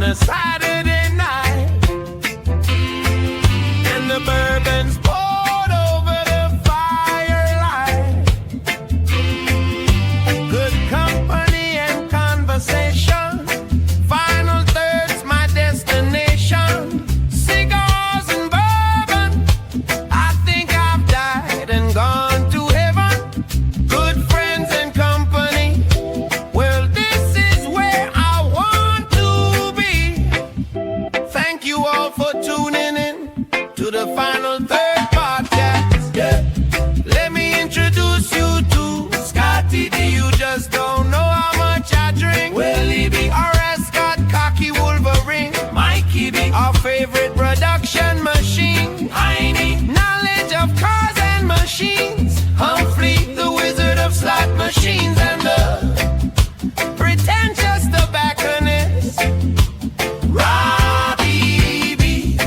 a Saturday night, and the bourbon's poured over the firelight. Good company and conversation. Final third's my destination. Cigars and bourbon. I think I've died and gone to heaven. Good friends and company. Well, this is where I want to be. Thank you all for tuning in to the Final Third podcast. Yeah. Let me introduce you to Scotty D. You just don't know how much I drink. Willie B. Our Scott Cocky Wolverine. Mikey B. Our favorite production machine. Heine. Knowledge of cars and machines. Humphrey, the wizard of slot machines. And the pretentious tobacconist. Robbie B.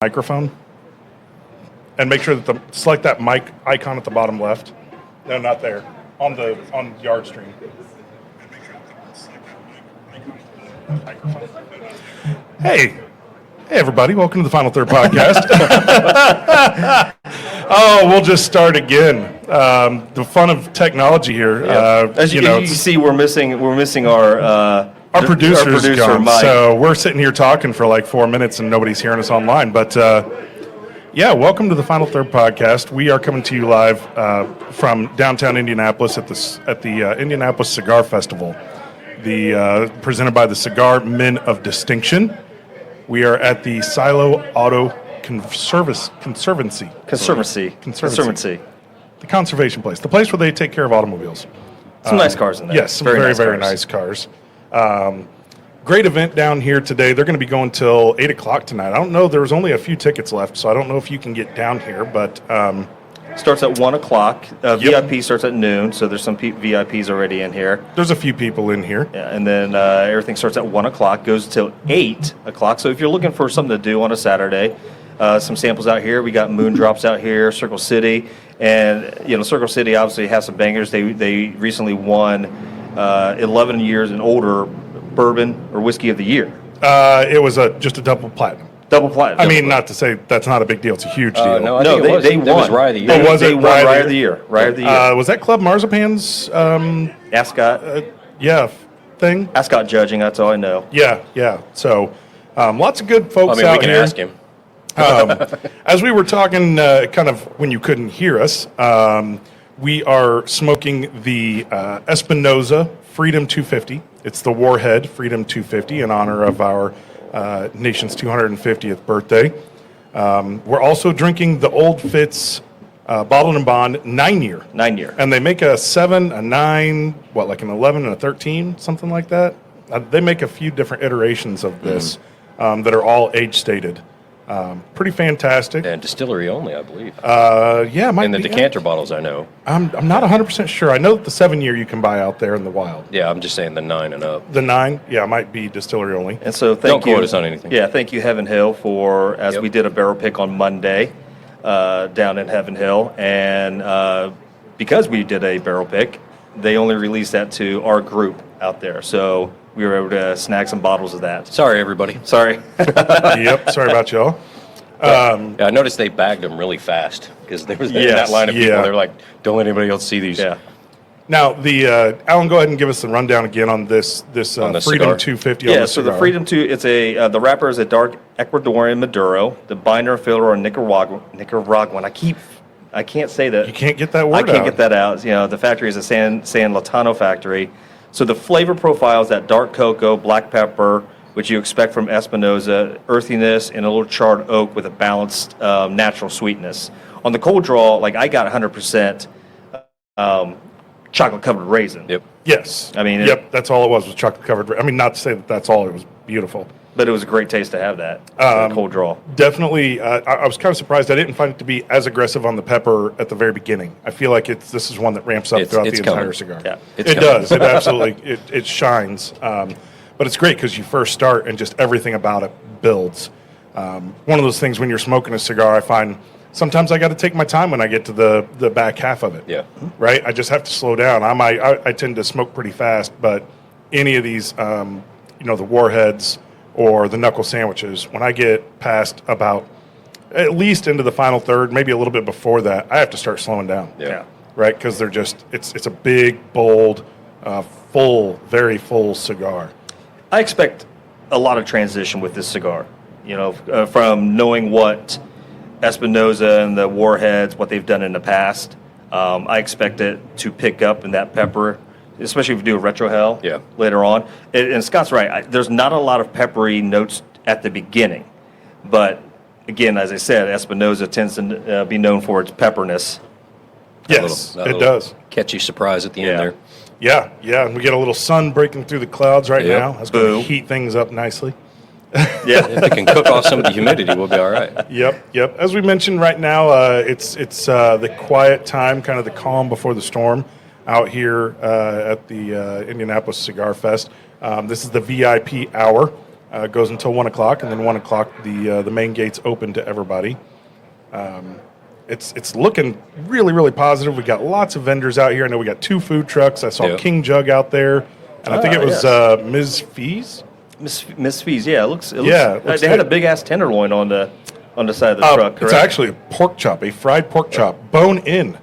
microphone, and make sure that select that mic icon at the bottom left. No, not there. On Yard Stream. Hey everybody! Welcome to the Final Third podcast. We'll just start again. The fun of technology here. As you see, we're missing our producer's gone, Mike. so we're sitting here talking for like 4 minutes and nobody's hearing us online. But welcome to the Final Third podcast. We are coming to you live from downtown Indianapolis at the Indianapolis Cigar Festival, presented by the Cigar Men of Distinction. We are at the Silo Auto Conservancy. The conservation place. The place where they take care of automobiles. Some nice cars in there. Yes, some very nice cars. Great event down here today. They're going to be going till 8 o'clock tonight. I don't know. There was only a few tickets left, so I don't know if you can get down here. But starts at 1 o'clock. VIP starts at noon, so there's some VIPs already in here. There's a few people in here. Yeah, and then everything starts at 1 o'clock, goes till 8 o'clock. So if you're looking for something to do on a Saturday, some samples out here. We got Moon Drops out here, Circle City. And, Circle City obviously has some bangers. They recently won 11 years and older bourbon or whiskey of the year. It was just a double platinum. Double platinum. I mean, not to say that's not a big deal. It's a huge deal. No, they won. That was Rye of the Year. They won Rye of the Year. Rye of the Year. Was that Club Marzipan's Ascot. Thing? Ascot judging, that's all I know. Yeah. So lots of good folks out here. We can ask him. As we were talking, kind of when you couldn't hear us, we are smoking the Espinosa Freedom 250. It's the Warhead Freedom 250 in honor of our nation's 250th birthday. We're also drinking the Old Fitz Bottled and Bond 9-year. 9-year. And they make a 7, a 9, like an 11 and a 13, something like that. They make a few different iterations of this that are all age-stated. Pretty fantastic. And distillery only, I believe. Might and the be. decanter bottles, I know. I'm not 100% sure. I know that the 7-year you can buy out there in the wild. Yeah, I'm just saying the 9 and up. The 9, might be distillery only. And so Don't quote us on anything. Yeah, thank you, Heaven Hill, we did a barrel pick on Monday down in Heaven Hill. And because we did a barrel pick, they only released that to our group out there. So we were able to snag some bottles of that. Sorry, everybody. Sorry. Yep, sorry about y'all. I noticed they bagged them really fast because there was that line of people. They're like, don't let anybody else see these. Yeah. Now, Alan, go ahead and give us the rundown again on this Freedom cigar. 250. Yeah, so the Freedom 2, it's the wrapper is a dark Ecuadorian Maduro. The binder and filler are Nicaraguan. I can't say that. You can't get that word out. I can't get that out. The factory is a San Latano factory. So the flavor profile is that dark cocoa, black pepper, which you expect from Espinosa, earthiness, and a little charred oak with a balanced natural sweetness. On the cold draw, I got 100% chocolate-covered raisin. Yep. Yes. I mean, that's all it was chocolate-covered. I mean, not to say that that's all. It was beautiful. But it was a great taste to have that cold draw. Definitely. I was kind of surprised. I didn't find it to be as aggressive on the pepper at the very beginning. I feel like this is one that ramps up throughout the entire cigar. Yeah. It does. It absolutely it shines. But it's great because you first start and just everything about it builds. One of those things when you're smoking a cigar, I find sometimes I got to take my time when I get to the back half of it. Yeah. Right? I just have to slow down. I tend to smoke pretty fast, but any of these, the Warheads or the knuckle sandwiches, when I get past about at least into the final third, maybe a little bit before that, I have to start slowing down. Yeah. Right? Because they're just, it's a big, bold, very full cigar. I expect a lot of transition with this cigar, from knowing what Espinosa and the Warheads, what they've done in the past. I expect it to pick up in that pepper, especially if you do a retro hell later on. And Scott's right. There's not a lot of peppery notes at the beginning. But, again, as I said, Espinosa tends to be known for its pepperness. Yes, it does. Catchy surprise at the end there. Yeah, and we get a little sun breaking through the clouds right now. That's going to heat things up nicely. Yeah, if it can cook off some of the humidity, we'll be all right. Yep. As we mentioned right now, it's the quiet time, kind of the calm before the storm out here at the Indianapolis Cigar Fest. This is the VIP hour. Goes until 1 o'clock, and then 1 o'clock the main gates open to everybody. It's looking really, really positive. We got lots of vendors out here. I know we got 2 food trucks. I saw King Jug out there, and I think it was Ms. Fees. Miss Fees, yeah, it looks. Yeah, they had a big ass tenderloin on the side of the truck. Correct? It's actually a pork chop, a fried pork chop, bone in.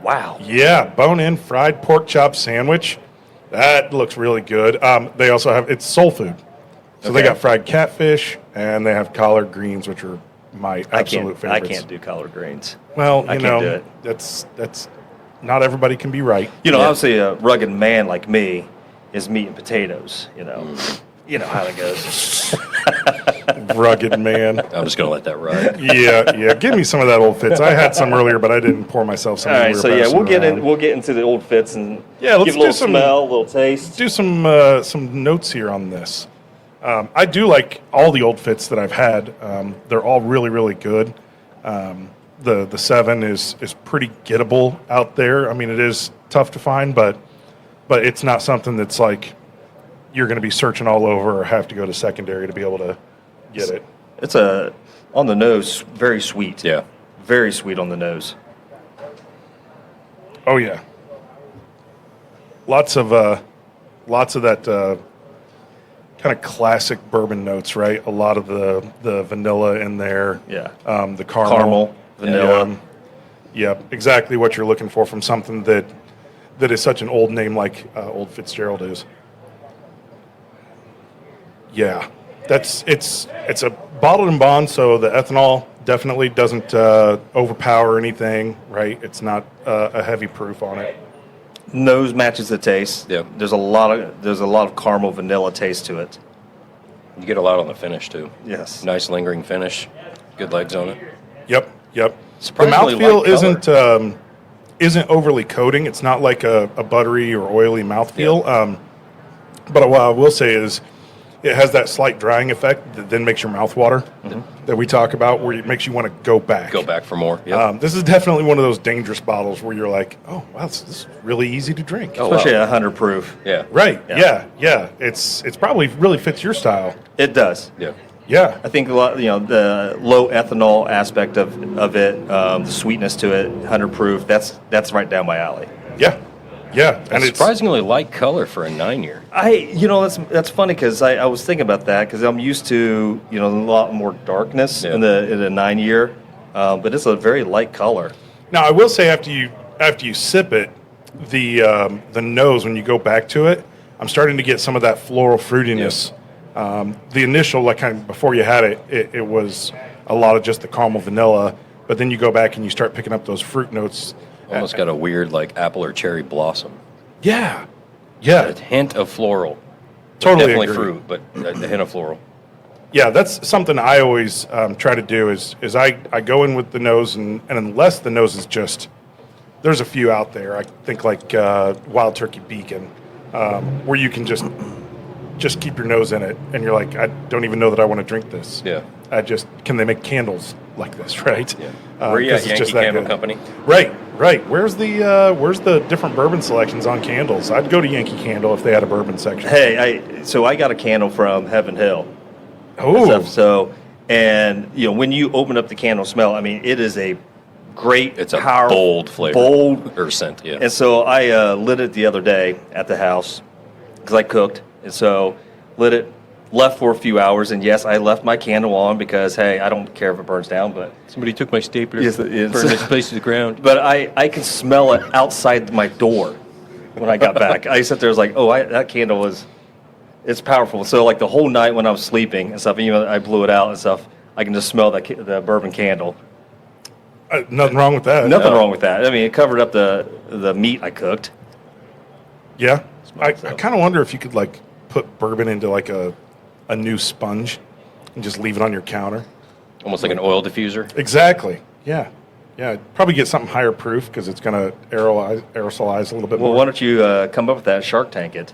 Wow. Yeah, bone in fried pork chop sandwich. That looks really good. They also have it's soul food, so they got fried catfish and they have collard greens, which are my absolute favorites. I can't do collard greens. Well, I you can't know, do it. that's not everybody can be right. You know, obviously a rugged man like me is meat and potatoes. You know how it goes. Rugged man. I'm just going to let that ride. Yeah. Give me some of that Old Fitz. I had some earlier, but I didn't pour myself some. All right, so yeah, we'll get into the Old Fitz and let's give a do little some smell, a little taste. Do some notes here on this. I do like all the Old Fitz that I've had. They're all really, really good. The 7 is pretty gettable out there. I mean, it is tough to find, but it's not something that's like you're going to be searching all over or have to go to secondary to be able to get it. It's on the nose, very sweet. Yeah. Very sweet on the nose. Oh yeah. Lots of that kind of classic bourbon notes, right? A lot of the vanilla in there. Yeah. The caramel, vanilla. Yeah, exactly what you're looking for from something that is such an old name like Old Fitzgerald is. Yeah, it's a bottled and bond, so the ethanol definitely doesn't overpower anything, right? It's not a heavy proof on it. Nose matches the taste. Yeah. There's a lot of caramel vanilla taste to it. You get a lot on the finish, too. Yes. Nice lingering finish. Good legs on it. Yep. The Surprisingly mouthfeel light isn't overly coating. It's not like a buttery or oily mouthfeel. Yeah. But what I will say is it has that slight drying effect that then makes your mouth water that we talk about, where it makes you want to go back. Go back for more. Yep. This is definitely one of those dangerous bottles where you're like, oh, wow, this is really easy to drink. Oh, Especially at 100 proof. Yeah. Right. Yeah. It's probably really fits your style. It does. Yeah. Yeah. I think a lot, the low ethanol aspect of it, the sweetness to it, 100 proof. That's right down my alley. Yeah, and it's surprisingly light color for a 9-year. That's funny because I was thinking about that because I'm used to a lot more darkness in the 9-year, but it's a very light color. Now I will say after you sip it, the nose when you go back to it, I'm starting to get some of that floral fruitiness. The initial kind of before you had it was a lot of just the caramel vanilla, but then you go back and you start picking up those fruit notes. Almost got a weird apple or cherry blossom. Yeah. A hint of floral. Totally Definitely agree. fruit, but a hint of floral. Yeah, that's something I always try to do is I go in with the nose, and unless the nose is just, there's a few out there, I think like Wild Turkey Beacon, where you can just keep your nose in it, and you're like, I don't even know that I want to drink this. Yeah. Can they make candles like this, right? Yeah. Where are you at, Yankee Candle Company? Right. Where's the different bourbon selections on candles? I'd go to Yankee Candle if they had a bourbon section. Hey, so I got a candle from Heaven Hill. Oh. So, and when you open up the candle smell, I mean, it is a great, It's a powerful, bold flavor. bold or scent, yeah. And so I lit it the other day at the house because I cooked, and so lit it. Left for a few hours, and yes, I left my candle on because, hey, I don't care if it burns down, but... Somebody took my stapler, Yes, burned this place to the ground. But I can smell it outside my door when I got back. I sat there, I was like, that candle it's powerful. So, the whole night when I was sleeping and stuff, I blew it out and stuff, I can just smell the bourbon candle. Nothing wrong with that. Nothing wrong with that. I mean, it covered up the meat I cooked. Yeah. I kind of wonder if you could, put bourbon into, a new sponge and just leave it on your counter. Almost like an oil diffuser. Exactly. Yeah. Probably get something higher proof because it's going to aerosolize a little bit Well, more. why don't you come up with that, Shark Tank it?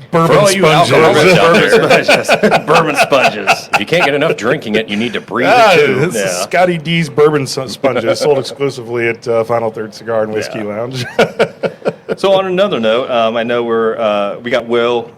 Bourbon Sponges. Bourbon sponges. If you can't get enough drinking it, you need to breathe it too. This is Scotty D's bourbon sponges sold exclusively at Final Third Cigar and Whiskey Lounge. So on another note, I know we got Will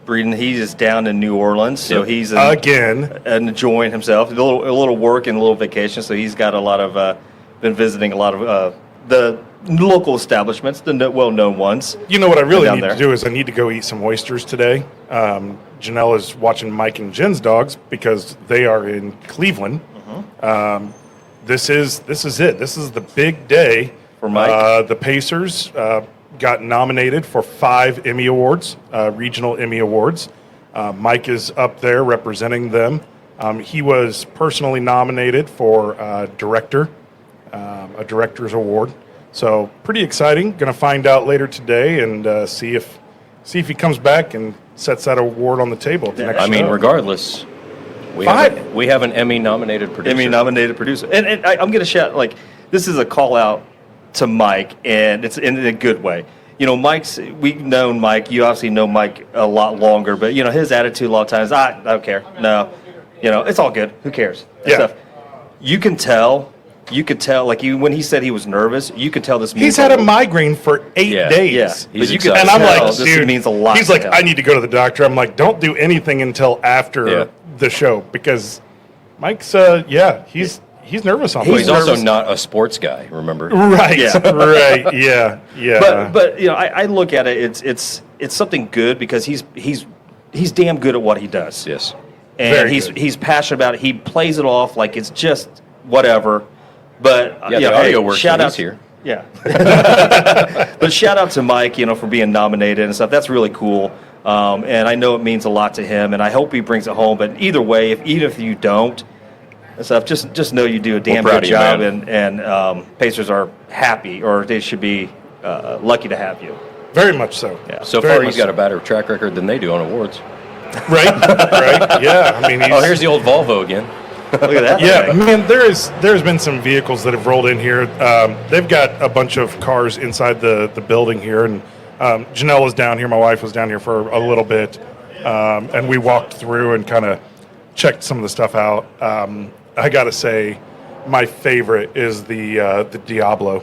Breeden, he is down in New Orleans, so he's again enjoying himself. A little work and a little vacation, so he's got a lot of been visiting a lot of the local establishments, the well-known ones. You know what I really need to do is I need to go eat some oysters today. Janelle is watching Mike and Jen's dogs because they are in Cleveland. This is it. This is the big day for Mike. The Pacers got nominated for 5 Emmy Awards, regional Emmy Awards. Mike is up there representing them. He was personally nominated for a director's award. So pretty exciting. Going to find out later today and see if he comes back and sets that award on the table. At the next show. Regardless, we have an Emmy-nominated producer. Emmy-nominated producer, and I'm going to shout this is a call out to Mike, and it's in a good way. You know, we've known Mike. You obviously know Mike a lot longer, but you know his attitude a lot of times. I don't care. No, it's all good. Who cares? Yeah. Stuff. You could tell, when he said he was nervous, you could tell this. He's had a migraine for 8 days. Yeah, and I'm like, dude, this means a lot. He's like, I need to go to the doctor. I'm like, don't do anything until after the show because Mike's, he's nervous on. He's also not a sports guy. Remember? Right. Yeah. Right. Yeah. Yeah. But I look at it. It's something good because he's damn good at what he does. Yes. And he's passionate about it. He plays it off like it's just whatever. But the audio works. Shout out here. Yeah. But shout out to Mike, for being nominated and stuff. That's really cool. And I know it means a lot to him, and I hope he brings it home. But either way, even if you don't, and stuff, just know you do a damn good job, and Pacers are happy, or they should be lucky to have you. Very much so. Yeah. So far, he's got a better track record than they do on awards. Right. Right. Yeah. I mean, here's the old Volvo again. Look at that. Yeah, I mean, there's been some vehicles that have rolled in here. They've got a bunch of cars inside the building here, and Janelle was down here. My wife was down here for a little bit, and we walked through and kind of checked some of the stuff out. I got to say, my favorite is the Diablo.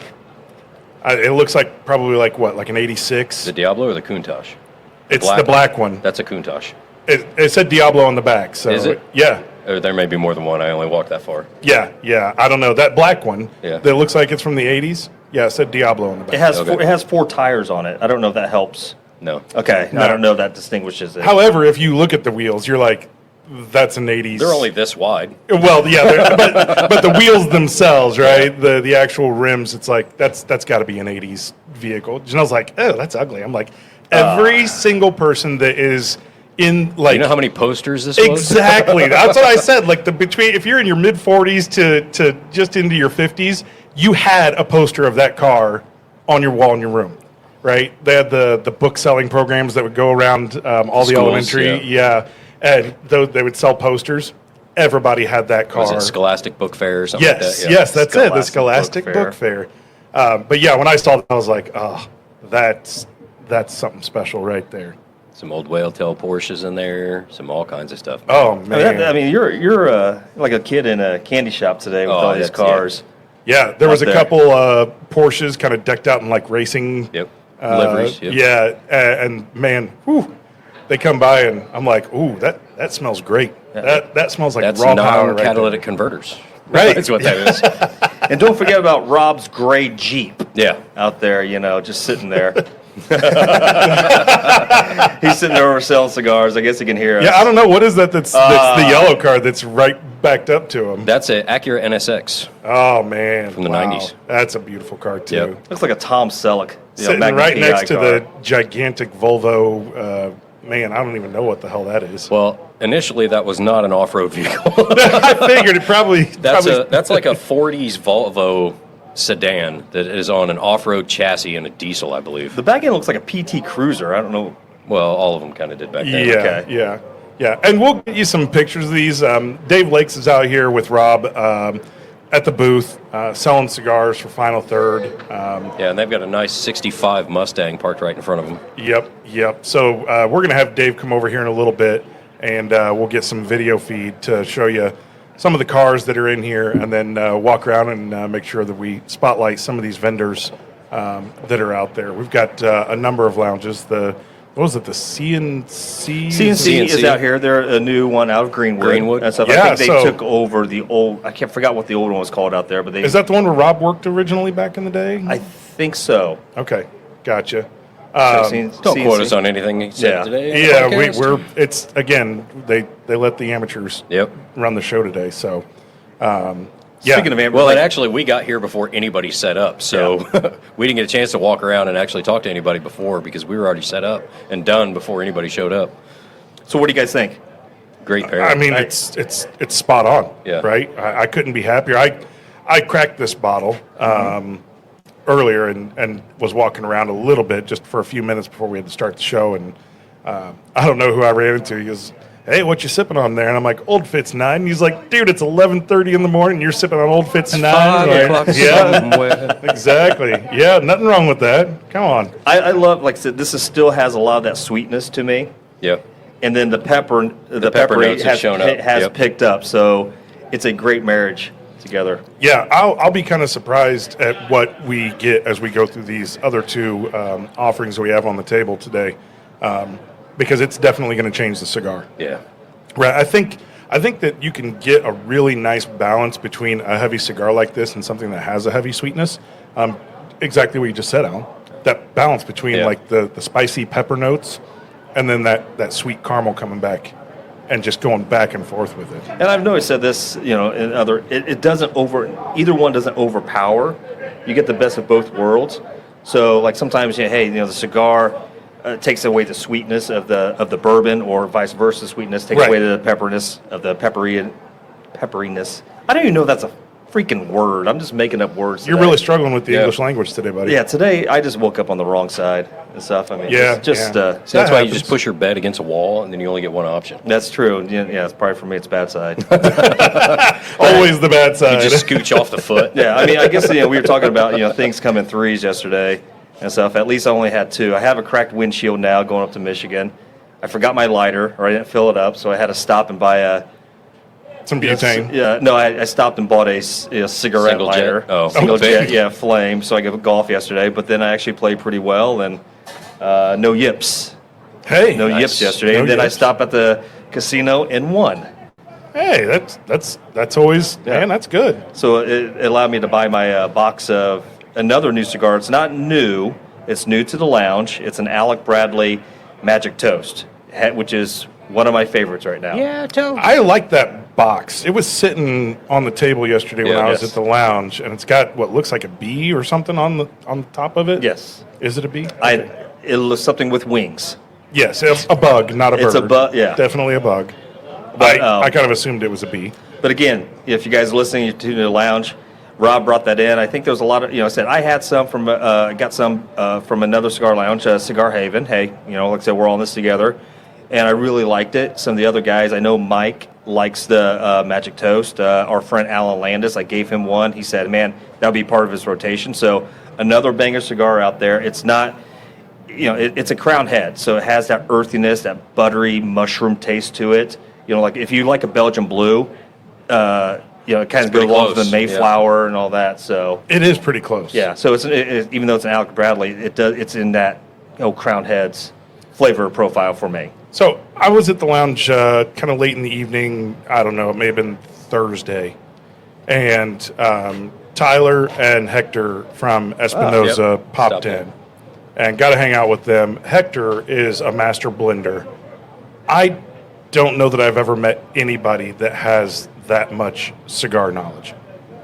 It looks like probably like an 86. The Diablo or the Countach? It's the black one. That's a Countach. It said Diablo on the back. So is it? Yeah. Or there may be more than one. I only walked that far. Yeah. I don't know. That black one that looks like it's from the 80s. Yeah, it said Diablo on the back. It has 4 tires on it. I don't know if that helps. No. Okay. No. I don't know if that distinguishes it. However, if you look at the wheels, you're like, that's an 80s. They're only this wide. Well, yeah, but the wheels themselves, right? The actual rims, it's like that's got to be an 80s vehicle. Janelle's like, oh, that's ugly. I'm like, every single person that is in like, you know how many posters this was? Exactly. That's what I said. Like if you're in your mid 40s to just into your 50s, you had a poster of that car on your wall in your room, right? They had the book selling programs that would go around all the elementary, and they would sell posters. Everybody had that car. Was it Scholastic Book Fair or something like that? Yeah. Yes, that's it. The Scholastic Book Fair. But yeah, when I saw that, I was like, oh, that's something special right there. Some old whale tail Porsches in there, some all kinds of stuff. Oh man! I mean, you're like a kid in a candy shop today with all these cars. Yeah, there was a couple Porsches kind of decked out in like racing liveries. Yep. Yeah, and man, whew, they come by and I'm like, ooh, that smells great. That smells like raw power. That's catalytic converters. Right. That's what that is. And don't forget about Rob's gray Jeep. Yeah. Out there, just sitting there. He's sitting over selling cigars. I guess he can hear us. Yeah, I don't know. What is that that's the yellow car that's right backed up to him? That's an Acura NSX. Oh, man. From the 90s. That's a beautiful car, too. Yep. Looks like a Tom Selleck. Sitting right next to the gigantic Volvo. Man, I don't even know what the hell that is. Well, initially that was not an off-road vehicle. I figured it probably... That's like a 40s Volvo sedan that is on an off-road chassis and a diesel, I believe. The back end looks like a PT Cruiser. I don't know. Well, all of them kind of did back then. Yeah, yeah. And we'll get you some pictures of these. Dave Lakes is out here with Rob at the booth selling cigars for Final Third. And they've got a nice 65 Mustang parked right in front of them. Yep. So we're going to have Dave come over here in a little bit, and we'll get some video feed to show you some of the cars that are in here, and then walk around and make sure that we spotlight some of these vendors that are out there. We've got a number of lounges. The what was it? The CNC. CNC is out here. They're a new one out of Greenwood. And stuff. Yeah, I think they took over the old. I can't forget what the old one was called out there, but is that the one where Rob worked originally back in the day? I think so. Okay, gotcha. Don't quote us on anything he said today. Yeah, we're. It's again. They let the amateurs. Yep. Run the show today. So. Speaking of amateurs, well, and actually, we got here before anybody set up, so we didn't get a chance to walk around and actually talk to anybody before because we were already set up and done before anybody showed up. So, what do you guys think? Great pair. I mean, it's spot on. Yeah. Right. I couldn't be happier. I cracked this bottle earlier and was walking around a little bit just for a few minutes before we had to start the show, and I don't know who I ran into. He goes, "Hey, what you sipping on there?" And I'm like, "Old Fitz 9." And he's like, "Dude, it's 11:30 in the morning. And you're sipping on Old Fitz 9." Yeah, exactly. Yeah, nothing wrong with that. Come on. I love, like I said, this still has a lot of that sweetness to me. Yep. And then the pepper notes have shown up. has Yep. picked up. So it's a great marriage together. Yeah, I'll be kind of surprised at what we get as we go through these other two offerings we have on the table today, because it's definitely going to change the cigar. Yeah. Right. I think that you can get a really nice balance between a heavy cigar like this and something that has a heavy sweetness. Exactly what you just said, Alan. That balance between like the spicy pepper notes and then that sweet caramel coming back and just going back and forth with it. And I've noticed that this, in other, it doesn't either one doesn't overpower. You get the best of both worlds. So like sometimes, the cigar takes away the sweetness of the bourbon, or vice versa. Sweetness takes away the pepperiness of the pepperiness. I don't even know if that's a freaking word. I'm just making up words. You're really struggling with the English language today, buddy. Yeah, today I just woke up on the wrong side and stuff. I mean, So that's why you just push your bed against a wall, and then you only get one option. That's true. Yeah, it's probably for me. It's bad side. Always the bad side. You just scooch off the foot. Yeah, I mean, I guess we were talking about things come in threes yesterday and stuff. At least I only had two. I have a cracked windshield now going up to Michigan. I forgot my lighter, or I didn't fill it up, so I had to stop and buy some butane. I stopped and bought a cigarette Single lighter. jet? Oh, Single big. jet, flame. So I gave golf yesterday, but then I actually played pretty well, and no yips. Hey, No yips yesterday. No and then I yips. stopped at the casino and won. Hey, that's always man. That's good. So it allowed me to buy my box of another new cigar. It's not new. It's new to the lounge. It's an Alec Bradley Magic Toast, which is one of my favorites right now. Yeah, toast. I like that box. It was sitting on the table yesterday when I was at the lounge, and it's got what looks like a bee or something on the top of it. Yes. Is it a bee? It looks something with wings. Yes, it's a bug, not a bird. It's a bug, yeah. Definitely a bug. But, I kind of assumed it was a bee. But again, if you guys are listening to the lounge, Rob brought that in. I think there was a lot of, I said I had some from, got some from another cigar lounge, Cigar Haven. Hey, like I said, we're all in this together. And I really liked it. Some of the other guys, I know Mike likes the Magic Toast. Our friend Alan Landis, I gave him one. He said, man, that would be part of his rotation. So another banger cigar out there. It's not, it's a crown head. So it has that earthiness, that buttery mushroom taste to it. Like if you like a Belgian blue, it kind of goes along with the Mayflower and all that. So it is pretty close. Yeah. So even though it's an Alec Bradley, it's in that crown heads flavor profile for me. So I was at the lounge kind of late in the evening. I don't know. It may have been Thursday, and Tyler and Hector from Espinosa popped in, and got to hang out with them. Hector is a master blender. I don't know that I've ever met anybody that has that much cigar knowledge.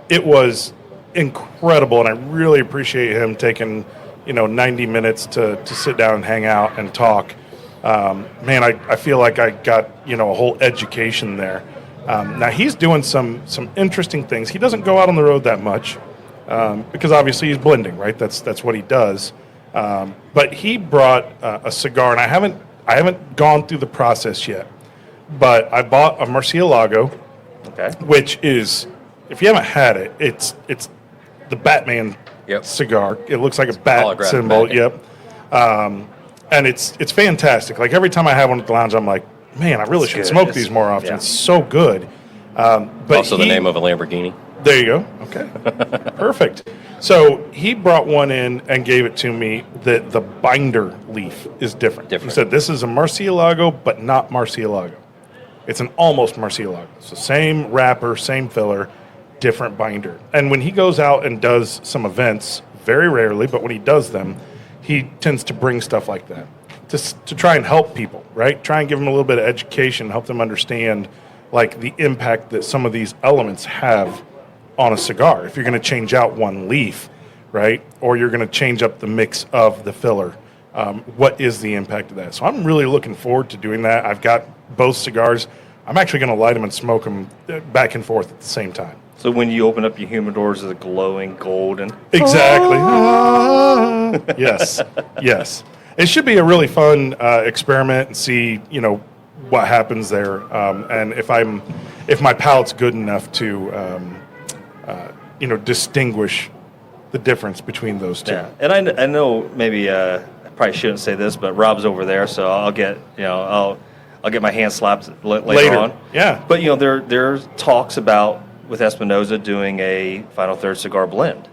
It was incredible, and I really appreciate him taking 90 minutes to sit down and hang out and talk. Man, I feel like I got a whole education there. Now he's doing some interesting things. He doesn't go out on the road that much because obviously he's blending, right? That's what he does. But he brought a cigar, and I haven't gone through the process yet. But I bought a Murcielago, which is, if you haven't had it, it's the Batman cigar. It looks like a bat symbol. Batman. Yep. And it's fantastic. Like every time I have one at the lounge, I'm like, man, I really should smoke these more often. Yeah. It's so good. But also the name of a Lamborghini. There you go. Okay. Perfect. So he brought one in and gave it to me that the binder leaf is different. He said, this is a Murcielago, but not Murcielago. It's an almost Murcielago. So same wrapper, same filler, different binder. And when he goes out and does some events, very rarely, but when he does them, he tends to bring stuff like that to try and help people, right? Try and give them a little bit of education, help them understand like the impact that some of these elements have on a cigar. If you're going to change out one leaf, right, or you're going to change up the mix of the filler, what is the impact of that? So I'm really looking forward to doing that. I've got both cigars. I'm actually going to light them and smoke them back and forth at the same time. So when you open up your humidors, is it glowing golden? Exactly. Yes, yes. It should be a really fun experiment and see, what happens there, and if my palate's good enough to, distinguish the difference between those two. Yeah, and I know maybe I probably shouldn't say this, but Rob's over there, so I'll get I'll get my hand slapped later on. Yeah, but there's talks about with Espinosa doing a Final Third cigar blend.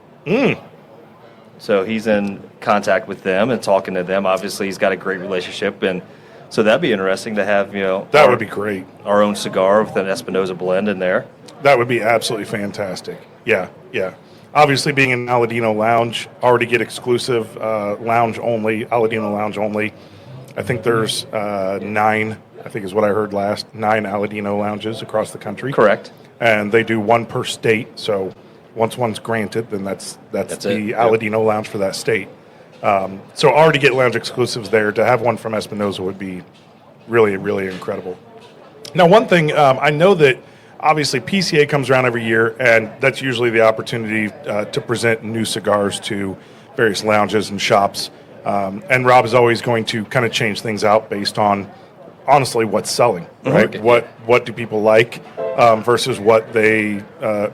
So he's in contact with them and talking to them. Obviously, he's got a great relationship, and so that'd be interesting to have that would be great. Our own cigar with an Espinosa blend in there. That would be absolutely fantastic. Yeah. Obviously, being in Aladino Lounge, already get exclusive lounge only, Aladino Lounge only. I think there's 9, I think is what I heard last, 9 Aladino lounges across the country. Correct. And they do one per state, so once one's granted, then that's the Aladino Lounge for that state. So already get lounge exclusives there. To have one from Espinosa would be really, really incredible. Now, one thing, I know that obviously PCA comes around every year, and that's usually the opportunity to present new cigars to various lounges and shops. And Rob is always going to kind of change things out based on, honestly, what's selling, right? Mm-hmm. What do people like versus what they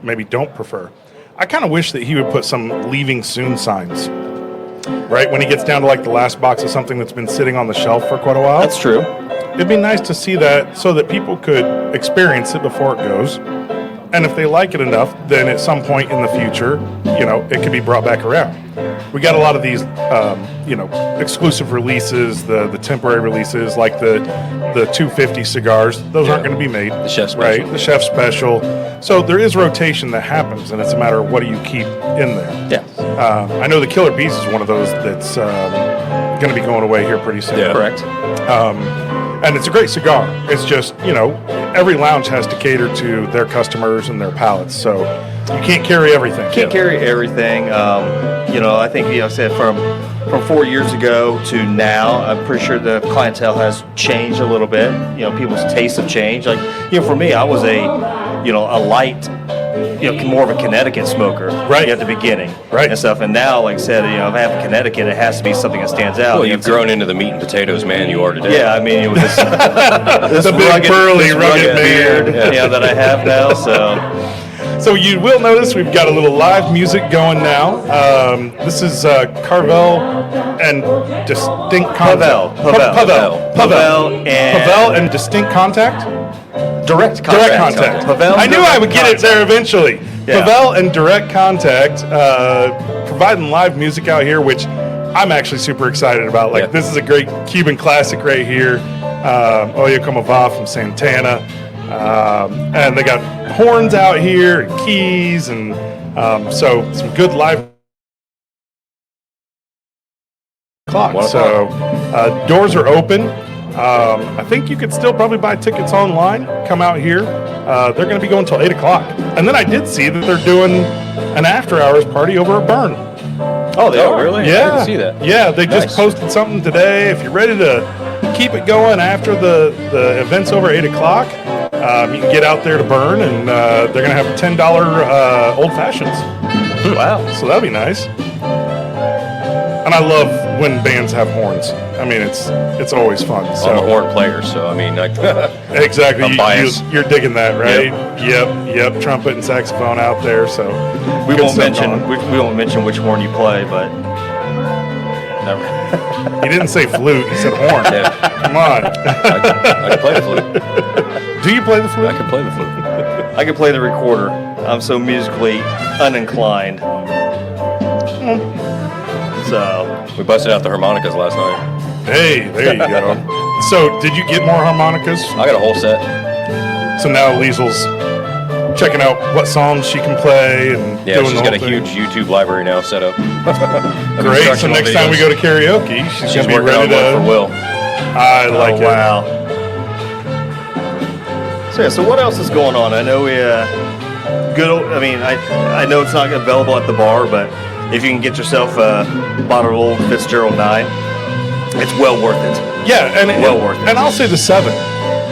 maybe don't prefer. I kind of wish that he would put some leaving soon signs, right? When he gets down to like the last box of something that's been sitting on the shelf for quite a while. That's true. It'd be nice to see that so that people could experience it before it goes. And if they like it enough, then at some point in the future, it could be brought back around. We got a lot of these, exclusive releases, the temporary releases, like the 250 cigars. Those aren't going to be made. The chef special. Right? The chef special. So there is rotation that happens, and it's a matter of what do you keep in there. Yes. I know the Killer Bees is one of those that's going to be going away here pretty soon. Yeah. Correct. And it's a great cigar. It's just, every lounge has to cater to their customers and their palates. So you can't carry everything. Can't carry everything. I think, I said from 4 years ago to now, I'm pretty sure the clientele has changed a little bit. People's tastes have changed. Like, for me, I was a light, more of a Connecticut smoker right at the beginning, right, and stuff. And now, like I said, if I have a Connecticut, it has to be something that stands out. Well, you've grown into the meat and potatoes man you are today. Yeah, I mean, this the big burly, rugged beard, that I have now. So you will notice we've got a little live music going now. This is Carvel and Distinct Contact. Pavel and Distinct Contact. Direct contact. I knew I would get it there eventually. Yeah. Pavel and Direct Contact providing live music out here, which I'm actually super excited about. This is a great Cuban classic right here. Oye Como Va from Santana. And they got horns out here and keys, and so some good live clock. So doors are open. I think you could still probably buy tickets online. Come out here. They're going to be going until 8 o'clock. And then I did see that they're doing an after-hours party over at Burn. Oh, they are? Really? Yeah. I didn't see that. Yeah, they just posted something today. If you're ready to keep it going after the event's over at 8 o'clock, you can get out there to Burn, and they're going to have $10 old fashions. Wow. So that'll be nice. And I love when bands have horns. I mean, it's always fun. So. I'm a horn player, so I mean, exactly. I'm biased. You're digging that, right? Yep. Trumpet and saxophone out there. So we won't mention which horn you play, but never. He didn't say flute. He said horn. Yeah. Come on. I can play the flute. Do you play the flute? I can play the flute. I can play the recorder. I'm so musically uninclined. So We busted out the harmonicas last night. Hey, there you go. So, did you get more harmonicas? I got a whole set. So now Liesel's checking out what songs she can play and Yeah, doing she's the got a whole thing. huge YouTube library now set up. Great. So next time we go to karaoke, she's she's gonna be working ready on one for to. Will. I like it. wow. So yeah, so what else is going on? I know we I mean, I know it's not available at the bar, but if you can get yourself a bottle of Old Fitzgerald 9, it's well worth it. Yeah, and Well worth it. And I'll say the 7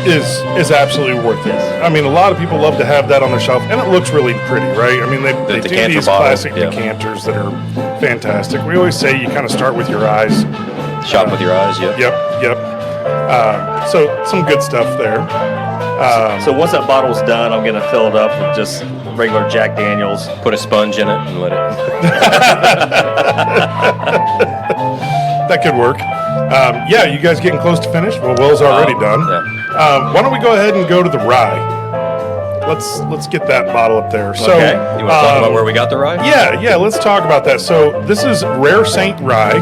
is absolutely worth it. Yes. I mean, a lot of people love to have that on their shelf, and it looks really pretty, right? I mean, they do decanter these bottle, classic yeah. decanters that are fantastic. We always say you kind of start with your eyes. Shop with your eyes, yep. Yep. So some good stuff there. So once that bottle's done, I'm gonna fill it up with just regular Jack Daniels. Put a sponge in it and let it. That could work. Yeah, you guys getting close to finish? Well, Will's already done. Yeah. Why don't we go ahead and go to the rye? Let's get that bottle up there. So, Okay. You want to talk about where we got the rye? Yeah, let's talk about that. So this is Rare Saint Rye.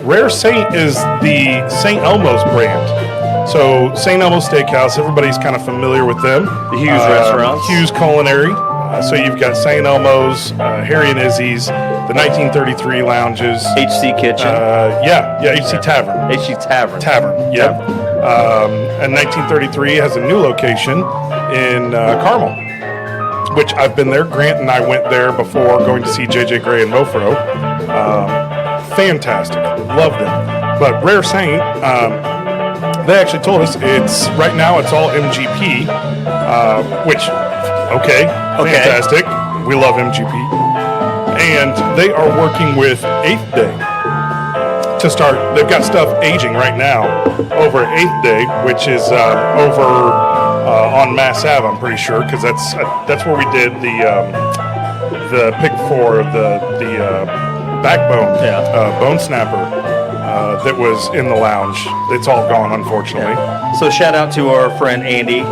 Rare Saint is the St. Elmo's brand. So St. Elmo's Steakhouse, everybody's kind of familiar with them. The Hughes restaurants. Hughes Culinary. So you've got St. Elmo's, Harry and Izzy's, the 1933 lounges. HC Kitchen. HC Tavern. HC Tavern. Yep. And 1933 has a new location in Carmel, which I've been there. Grant and I went there before going to see JJ Gray and Mofro. Fantastic. Loved it. But Rare Saint, they actually told us right now it's all MGP, which, okay, fantastic. We love MGP. And they are working with 8th Day to start. They've got stuff aging right now over at 8th Day, which is over on Mass Ave, I'm pretty sure, because that's where we did the pick for the backbone bone snapper that was in the lounge. It's all gone, unfortunately. So shout out to our friend Andy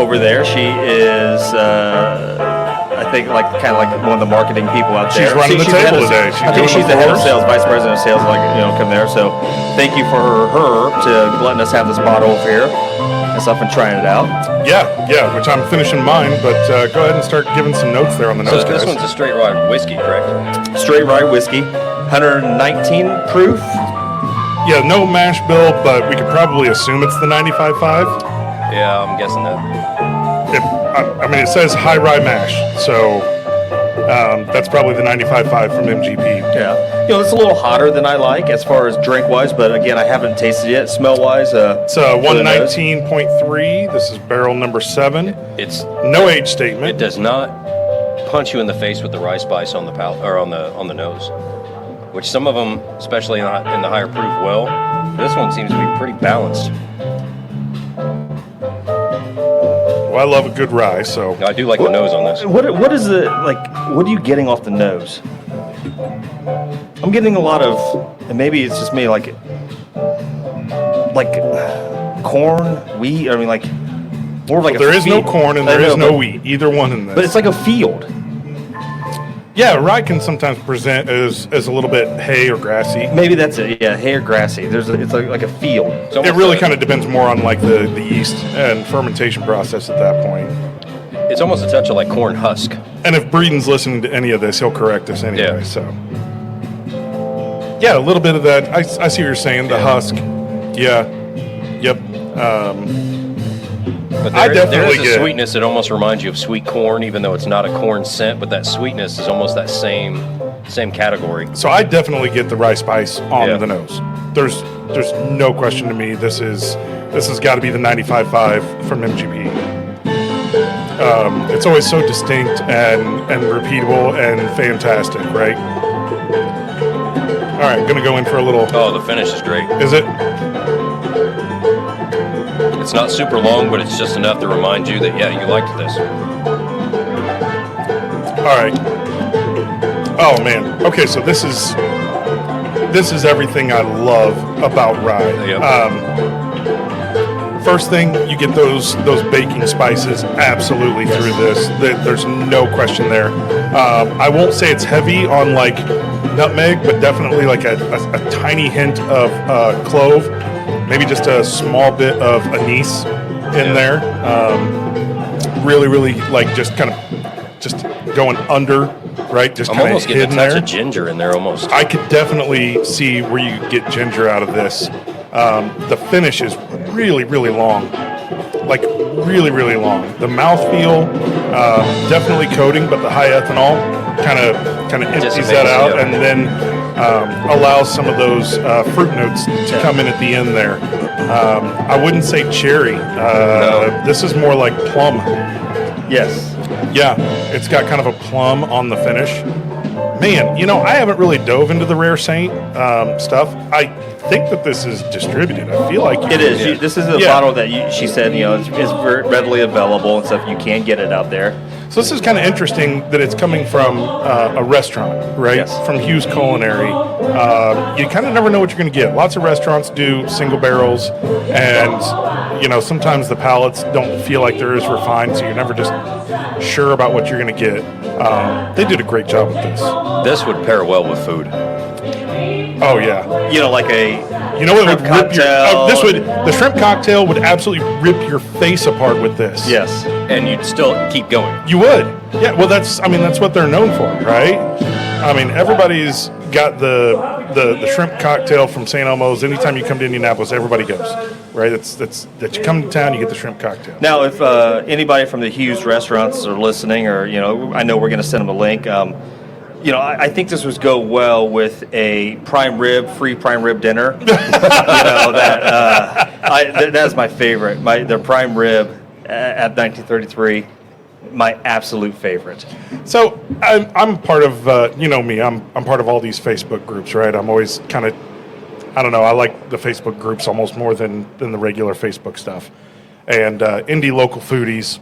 over there. She is, I think, kind of like one of the marketing people out there. She's running the the head table of- today. I think she's the head of floors. sales, vice president of sales, come there. So thank you for her to letting us have this bottle over here and stuff and trying it out. Yeah, which I'm finishing mine, but go ahead and start giving some notes there on the So nose, this guys. one's a straight rye whiskey, correct? Straight rye whiskey, 119 proof. Yeah, no mash bill, but we could probably assume it's the 95.5. Yeah, I'm guessing that. I mean, it says high rye mash, so that's probably the 95.5 from MGP. Yeah, it's a little hotter than I like as far as drink wise, but again, I haven't tasted it. Smell wise, It's 119.3. This is barrel number 7. It's No age it statement. does not punch you in the face with the rye spice on the palate or on the nose, which some of them, especially in the higher proof, will. This one seems to be pretty balanced. Well, I love a good rye, so I do like the nose on this. What is it like? What are you getting off the nose? I'm getting a lot of, and maybe it's just me, like corn, wheat. I mean, like more of like there a is no field. corn and I there is know, no wheat. Either one in this. But it's like a field. Yeah, rye can sometimes present as a little bit hay or grassy. Maybe that's it. Yeah, hay or grassy. It's like a field. It's It almost really a- kind of depends more on like the yeast and fermentation process at that point. It's almost a touch of like corn husk. And if Breeden's listening to any of this, he'll correct us anyway. Yeah. So, yeah, a little bit of that. I see what you're saying. The husk. Yeah. Yep. But I there definitely is a get it. sweetness that almost reminds you of sweet corn, even though it's not a corn scent. But that sweetness is almost that same category. So I definitely get the rye spice on Yeah. the nose. There's no question to me. This has got to be the 95.5 from MGP. It's always so distinct and repeatable and fantastic, right? All right, gonna go in for a little. Oh, the finish is great. Is it? It's not super long, but it's just enough to remind you that, yeah, you liked this. All right. Oh man. Okay, so this is everything I love about rye. Yep. First thing, you get those baking spices absolutely through this. There's no question there. I won't say it's heavy on like nutmeg, but definitely like a tiny hint of clove, maybe just a small bit of anise in there. Really, really like just kind of just going under, right? Just I'm kind of almost getting a hidden touch there. of ginger in there almost. I could definitely see where you get ginger out of this. The finish is really, really long. Like really, really long. The mouthfeel, definitely coating, but the high ethanol kind of empties Dissipates, that out, yeah. and then allows some of those fruit notes to come in at the end there. I wouldn't say cherry. No. This is more like plum. Yes. Yeah, it's got kind of a plum on the finish. Man, I haven't really dove into the Rare Saint stuff. I think that this is distributed. I feel like It is. Yeah. This is a bottle that she said, is readily available and stuff. You can get it out there. So this is kind of interesting that it's coming from a restaurant, right? Yes. From Hughes Culinary. You kind of never know what you're going to get. Lots of restaurants do single barrels, and sometimes the palates don't feel like they're as refined, so you're never just sure about what you're going to get. They did a great job with this. This would pair well with food. Oh yeah. Like a What would shrimp rip your? cocktail. The shrimp cocktail would absolutely rip your face apart with this. Yes. And you'd still keep going. You would. Yeah, well that's what they're known for, right? I mean, everybody's got the shrimp cocktail from St. Elmo's. Anytime you come to Indianapolis, everybody goes, right? That you come to town, you get the shrimp cocktail. Now, if anybody from the Hughes restaurants are listening, or I know we're going to send them a link. I think this would go well with a free prime rib dinner. That's my favorite. Their prime rib at 1933, my absolute favorite. So I'm part of me. I'm part of all these Facebook groups, right? I'm always kind of, I don't know. I like the Facebook groups almost more than the regular Facebook stuff. And indie local foodies.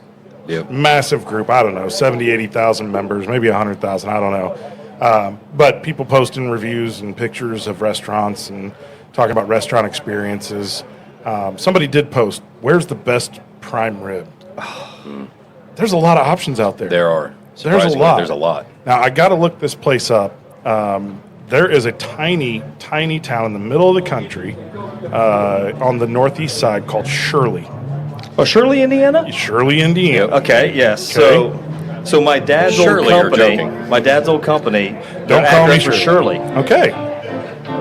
Yep. Massive group, I don't know, 70, 80,000 members, maybe 100,000, I don't know. But people posting reviews and pictures of restaurants and talking about restaurant experiences. Somebody did post, where's the best prime rib? There's a lot of options out there. There are. There's a Surprisingly, lot. There's a lot. Now, I got to look this place up. There is a tiny, tiny town in the middle of the country on the northeast side called Shirley. Oh, Shirley, Indiana? Shirley, Indiana. Okay, yes. Okay. So my dad's Surely old you're company. joking. My dad's old company. Don't their call me address was Shirley. Okay.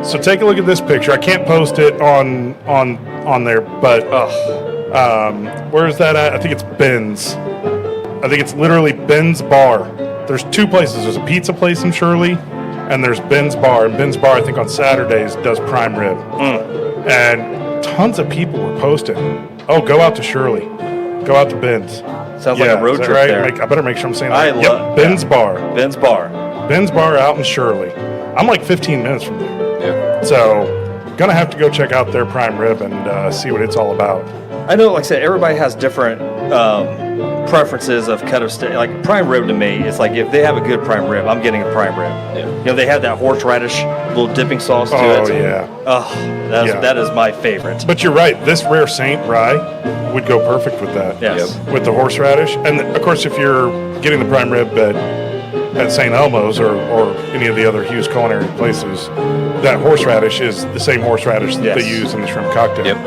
So take a look at this picture. I can't post it on there, but where is that at? I think it's Ben's. I think it's literally Ben's Bar. There's two places. There's a pizza place in Shirley, and there's Ben's Bar. And Ben's Bar, I think on Saturdays, does prime rib. And tons of people were posting, oh, go out to Shirley. Go out to Ben's. Sounds like a road is that trip right? there. I better make sure I'm saying I that. love- Ben's Bar. Ben's Bar. Ben's Bar out in Shirley. I'm like 15 minutes from there. Yeah. So, gonna have to go check out their prime rib and see what it's all about. I know, like I said, everybody has different preferences of cut of steak. Like prime rib to me, it's like if they have a good prime rib, I'm getting a prime rib. Yeah. They have that horseradish little dipping sauce to Oh it. yeah. Oh, Yeah. that is my favorite. But you're right. This Rare Saint rye would go perfect with that. Yes. With the horseradish, and of course, if you're getting the prime rib at St. Elmo's or any of the other Hughes Culinary places, that horseradish is the same horseradish that Yes. they use in the shrimp cocktail. Yep.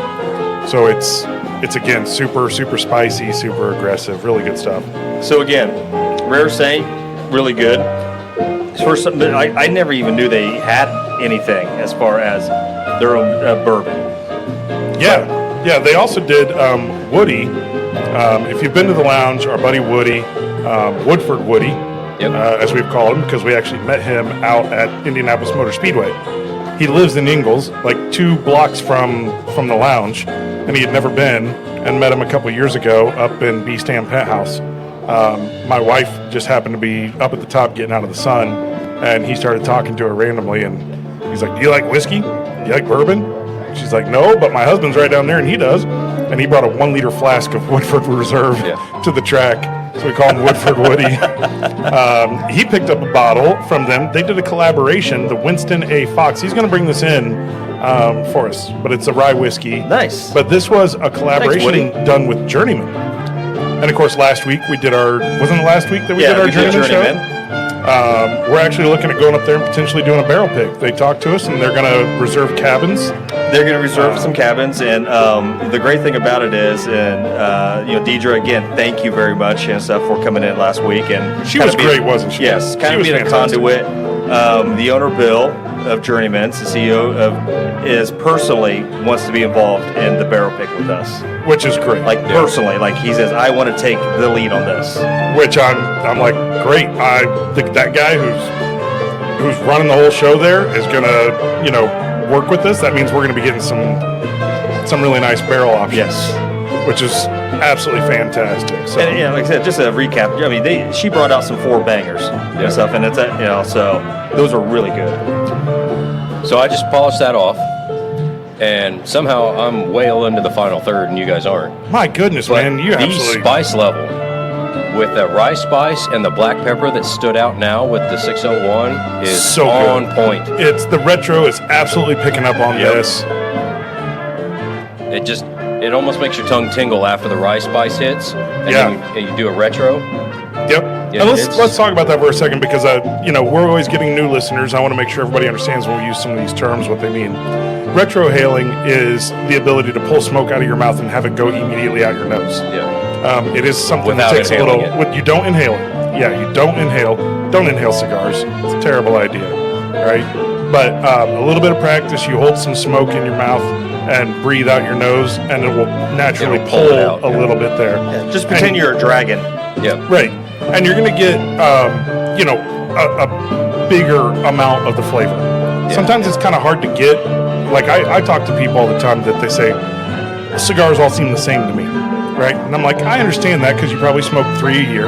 So it's again super spicy, super aggressive, really good stuff. So again, Rare Saint, really good. First, I never even knew they had anything as far as their own bourbon. Yeah. They also did Woody. If you've been to the lounge, our buddy Woody, Woodford Woody, Yep. as we've called him, because we actually met him out at Indianapolis Motor Speedway. He lives in Ingalls, like 2 blocks from the lounge, and he had never been, and met him a couple years ago up in B Stand Penthouse. My wife just happened to be up at the top getting out of the sun, and he started talking to her randomly, and he's like, do you like whiskey? Do you like bourbon? She's like, no, but my husband's right down there, and he does. And he brought a 1-liter flask of Woodford Reserve to the track, so we call him Woodford Woody. He picked up a bottle from them. They did a collaboration, the Winston A. Fox. He's going to bring this in for us, but it's a rye whiskey. Nice. But this was a collaboration Woody. done with Journeyman. And of course, last week we did wasn't it last week that we did our Journeyman show? We're actually looking at going up there and potentially doing a barrel pick. They talked to us, and they're going to reserve cabins. They're going to reserve some cabins, and the great thing about it is, and Deidre, again, thank you very much and stuff for coming in last week. And She was great, wasn't she? Yes, kind She of was being fantastic. a conduit. The owner, Bill, of Journeyman's, the CEO is personally wants to be involved in the barrel pick with us. Which is great. Like personally, like he says, I want to take the lead on this. Which I'm like, great. I think that guy who's running the whole show there is gonna, work with us. That means we're gonna be getting some really nice barrel options. Yes. Which is absolutely fantastic. So And like I said, just a recap. I mean, she brought out some 4 bangers and stuff, and it's so those are really good. So I just polished that off, and somehow I'm way into the final third, and you guys aren't. my goodness, But man, you the absolutely spice level with the rice spice and the black pepper that stood out now with the 601 is So on good. point. It's the retro is absolutely picking up on Yep. this. It almost makes your tongue tingle after the rice spice hits, and then you do a retro. Yep. Yeah, And it's- let's talk about that for a second because we're always getting new listeners. I want to make sure everybody understands when we use some of these terms what they mean. Retrohaling is the ability to pull smoke out of your mouth and have it go immediately out your nose. Yeah. It is something Without that takes a inhaling little. it. You don't inhale it. Yeah, you don't inhale. Don't inhale cigars. It's a terrible idea, right? But a little bit of practice, you hold some smoke in your mouth and breathe out your nose, and it will naturally It'll pull pull it out, a little bit there. Just pretend you're a dragon. Yeah. Right, and you're going to get a bigger amount of the flavor. Sometimes it's kind of hard to get. Like I talk to people all the time that they say cigars all seem the same to me, right? And I'm like, I understand that because you probably smoke 3 a year,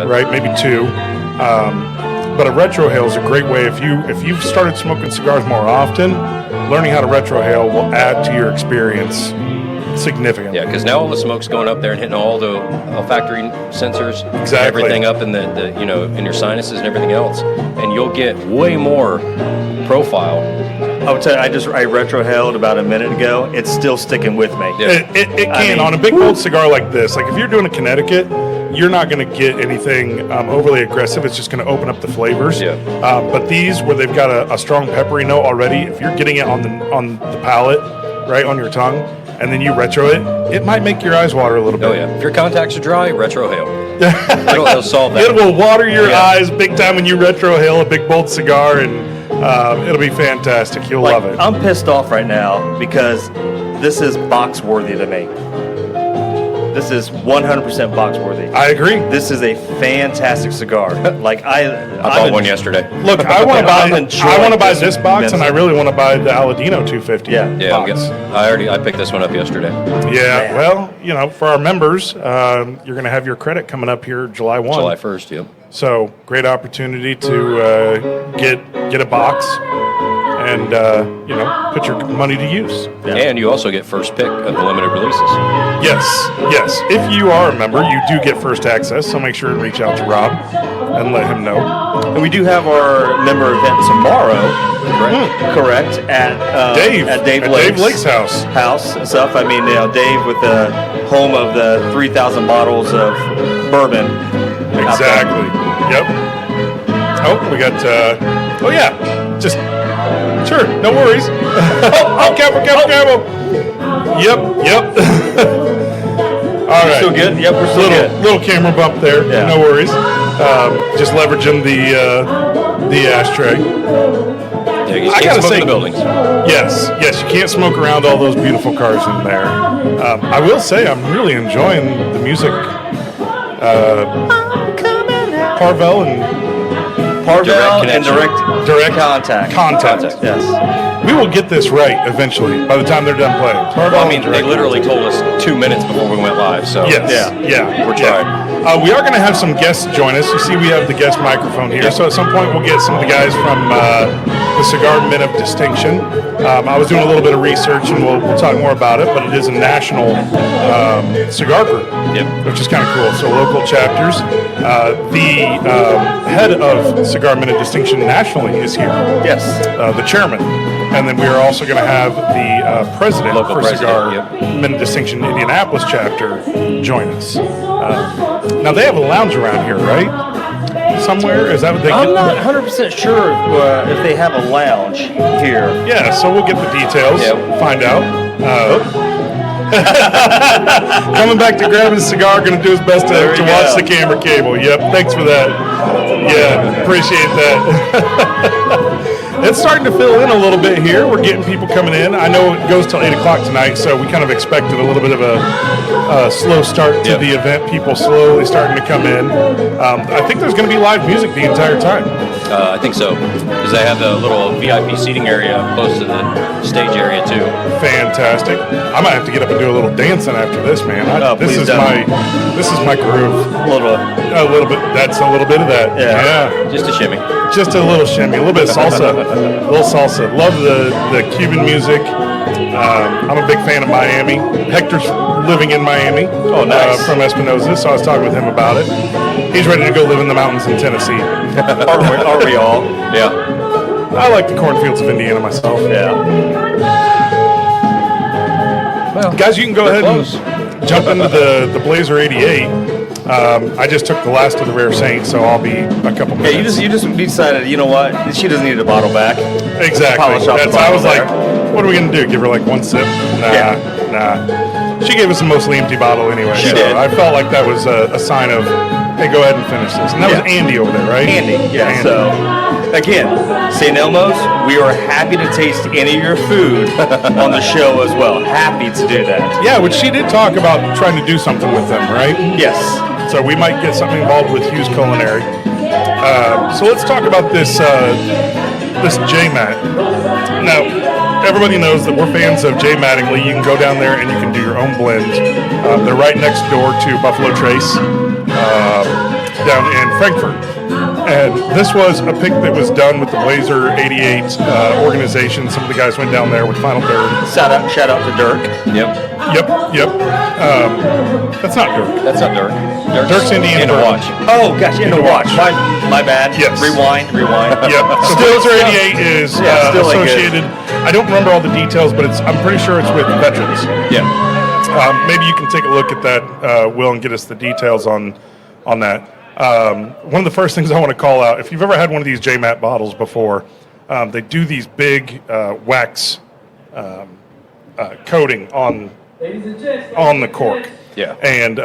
right? Maybe 2. But a retrohale is a great way if you've started smoking cigars more often. Learning how to retrohale will add to your experience significantly. Yeah, because now all the smoke's going up there and hitting all the olfactory sensors, Exactly. everything up in the in your sinuses and everything else, and you'll get way more profile. I would tell you, I retrohaled about a minute ago. It's still sticking with me. Yeah. It can on a big bold cigar like this. Like if you're doing a Connecticut, you're not going to get anything overly aggressive. It's just going to open up the flavors. Yeah. But these, where they've got a strong peppery note already, if you're getting it on the palate, right on your tongue, and then you retro it, it might make your eyes water a little bit. Oh yeah, if your contacts are dry, retrohale. It'll solve that. It will water your Yeah. eyes big time when you retrohale a big bold cigar, and it'll be fantastic. You'll love it. I'm pissed off right now because this is box worthy to me. This is 100% box worthy. I agree. This is a fantastic cigar. Like I bought I'm one yesterday. Look, I want to I'm buy. enjoying I want to buy this this box, and I really want to buy the Aladino 250. Yeah. Yeah, box. I picked this one up yesterday. Yeah, well, for our members, you're going to have your credit coming up here July 1. July 1st, yeah. So great opportunity to get a box and put your money to use. And you also get first pick of the limited releases. Yes. If you are a member, you do get first access. So make sure to reach out to Rob and let him know. And we do have our member event tomorrow. Correct. At Dave Lake's house. And stuff. I mean, Dave with the home of the 3,000 bottles of bourbon. Exactly. Yep. Oh, we got. Oh yeah. Just sure. No worries. Careful. Yep. All right. Still good? Yep, we're still good. Little camera bump there. Yeah. No worries. Just leveraging the ashtray. Yeah, you I can't gotta smoke say, in the buildings. Yes. You can't smoke around all those beautiful cars in there. I will say I'm really enjoying the music. Parvel and direct contact. Yes. We will get this right eventually. By the time they're done playing. Parvel I mean, and they direct. literally told us 2 minutes before we went live. So Yes. Yeah. We're trying. We are going to have some guests join us. You see, we have the guest microphone here. So at some point, we'll get some of the guys from the Cigar Men of Distinction. I was doing a little bit of research, and we'll talk more about it, but it is a national cigar group, which is kind of cool. So local chapters. The head of Cigar Men of Distinction nationally is here. Yes. The chairman. And then we are also going to have the president Local for president, Cigar Men of Distinction Indianapolis chapter join us. Now, they have a lounge around here, right? Somewhere? Is that what they I'm not 100% sure if they have a lounge here. Yeah, so we'll get the details, find out. Coming back to grab his cigar, going to do his best to watch the camera cable. Yep, thanks for that. Yeah, appreciate that. It's starting to fill in a little bit here. We're getting people coming in. I know it goes till 8 o'clock tonight, so we kind of expected a little bit of a slow start to the event. People slowly starting to come in. I think there's going to be live music the entire time. I think so, because they have the little VIP seating area close to the stage area too. Fantastic. I might have to get up and do a little dancing after this, man. This is my groove. A little bit. That's a little bit of that. Yeah. Just a shimmy. Just a little shimmy, a little bit of salsa. A little salsa. Love the Cuban music. I'm a big fan of Miami. Hector's living in Miami. Oh, nice. From Espinosa, so I was talking with him about it. He's ready to go live in the mountains in Tennessee. Are we all? Yeah. I like the cornfields of Indiana myself. Yeah. Well, Guys, you can go ahead and jump into the Blazer 88. I just took the last of the Rare Saint, so I'll be a couple minutes. Yeah, you just decided, you know what? She doesn't need a bottle back. Exactly. Polish off the I was bottle like, what are we going to do? Give her like one sip? Nah. She gave us a mostly empty bottle anyway. She so did. I felt like that was a sign of, hey, go ahead and finish this. And that was Andy over there, right? Andy, yeah. Andy. So, again, St. Elmo's, we are happy to taste any of your food on the show as well. Happy to do that. Yeah, which she did talk about trying to do something with them, right? Yes. So we might get something involved with Hughes Culinary. So let's talk about this J-Mat. Now, everybody knows that we're fans of J. Mattingly. You can go down there and you can do your own blend. They're right next door to Buffalo Trace down in Frankfurt. And this was a pick that was done with the Blazer 88 organization. Some of the guys went down there with Final Third. Shout out to Dirk. Yep. That's not Dirk. That's not Dirk. Dirk's Indiana Watch. Oh, gosh, in the watch. My bad. Yes. Rewind. Yep. So Blazer 88 is still associated. I don't remember all the details, but I'm pretty sure it's with veterans. Yeah. Maybe you can take a look at that, Will, and get us the details on that. One of the first things I want to call out, if you've ever had one of these J-Mat bottles before, they do these big wax coating on the cork. Yeah. And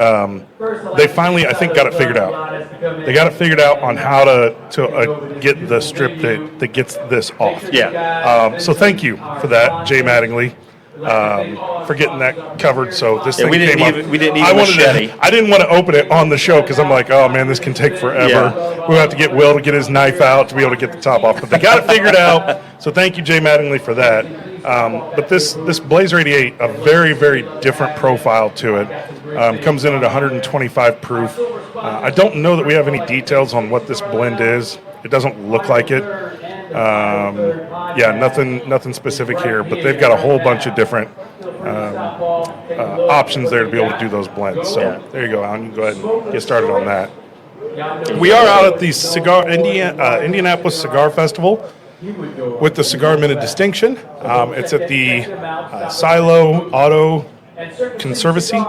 they finally, I think, got it figured out. They got it figured out on how to get the strip that gets this off. Yeah. So thank you for that, Jay Mattingly, for getting that covered. So this thing we didn't came even- up. we didn't need I a wanted machete. I didn't want to open it on the show because I'm like, oh man, this can take forever. Yeah. We'll have to get Will to get his knife out to be able to get the top off. But they got it figured out. So thank you, Jay Mattingly, for that. But this Blazer 88, a very, very different profile to it. Comes in at 125 proof. I don't know that we have any details on what this blend is. It doesn't look like it. Nothing specific here, but they've got a whole bunch of different options there to be able to do those blends. So there you go, Alan. You can go ahead and get started on that. We are out at the Indianapolis Cigar Festival with the Cigar Men of Distinction. It's at the Silo Auto Conservancy.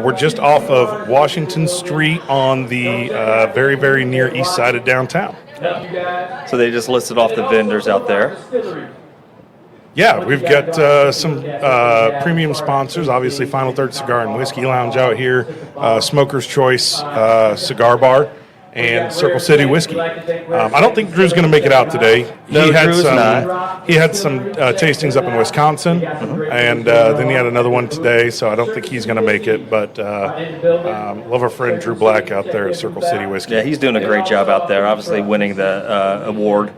We're just off of Washington Street on the very, very near east side of downtown. So they just listed off the vendors out there. Yeah, we've got some premium sponsors. Obviously, Final Third Cigar and Whiskey Lounge out here, Smoker's Choice Cigar Bar, and Circle City Whiskey. I don't think Drew's going to make it out today. No, Drew's not. He had some tastings up in Wisconsin, and then he had another one today, so I don't think he's going to make it. But love our friend Drew Black out there at Circle City Whiskey. Yeah, he's doing a great job out there. Obviously winning the award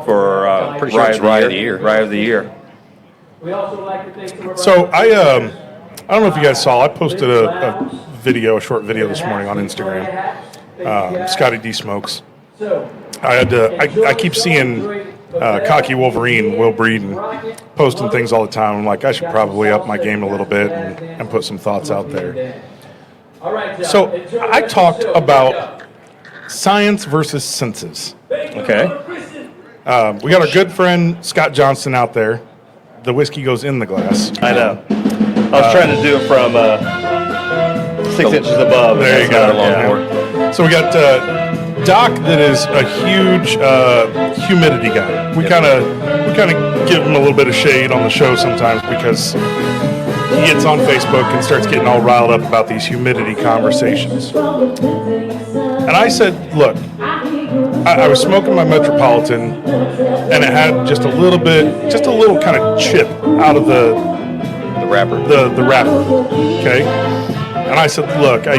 for Pretty sure it's Rye of the Year. Rye of the Year. So I don't know if you guys saw, I posted a short video this morning on Instagram. Scotty D Smokes. I keep seeing Cocky Wolverine, Will Breeden, posting things all the time. I'm like, I should probably up my game a little bit and put some thoughts out there. So I talked about science versus senses. Okay. We got our good friend Scott Johnson out there. The whiskey goes in the glass. I know. I was trying to do it from 6 inches above. There you That's go. not a long pour. So we got Doc, that is a huge humidity guy. We kind of give him a little bit of shade on the show sometimes because he gets on Facebook and starts getting all riled up about these humidity conversations. And I said, look, I was smoking my Metropolitan, and it had just a little kind of chip out of the wrapper. The wrapper, okay? And I said, look, I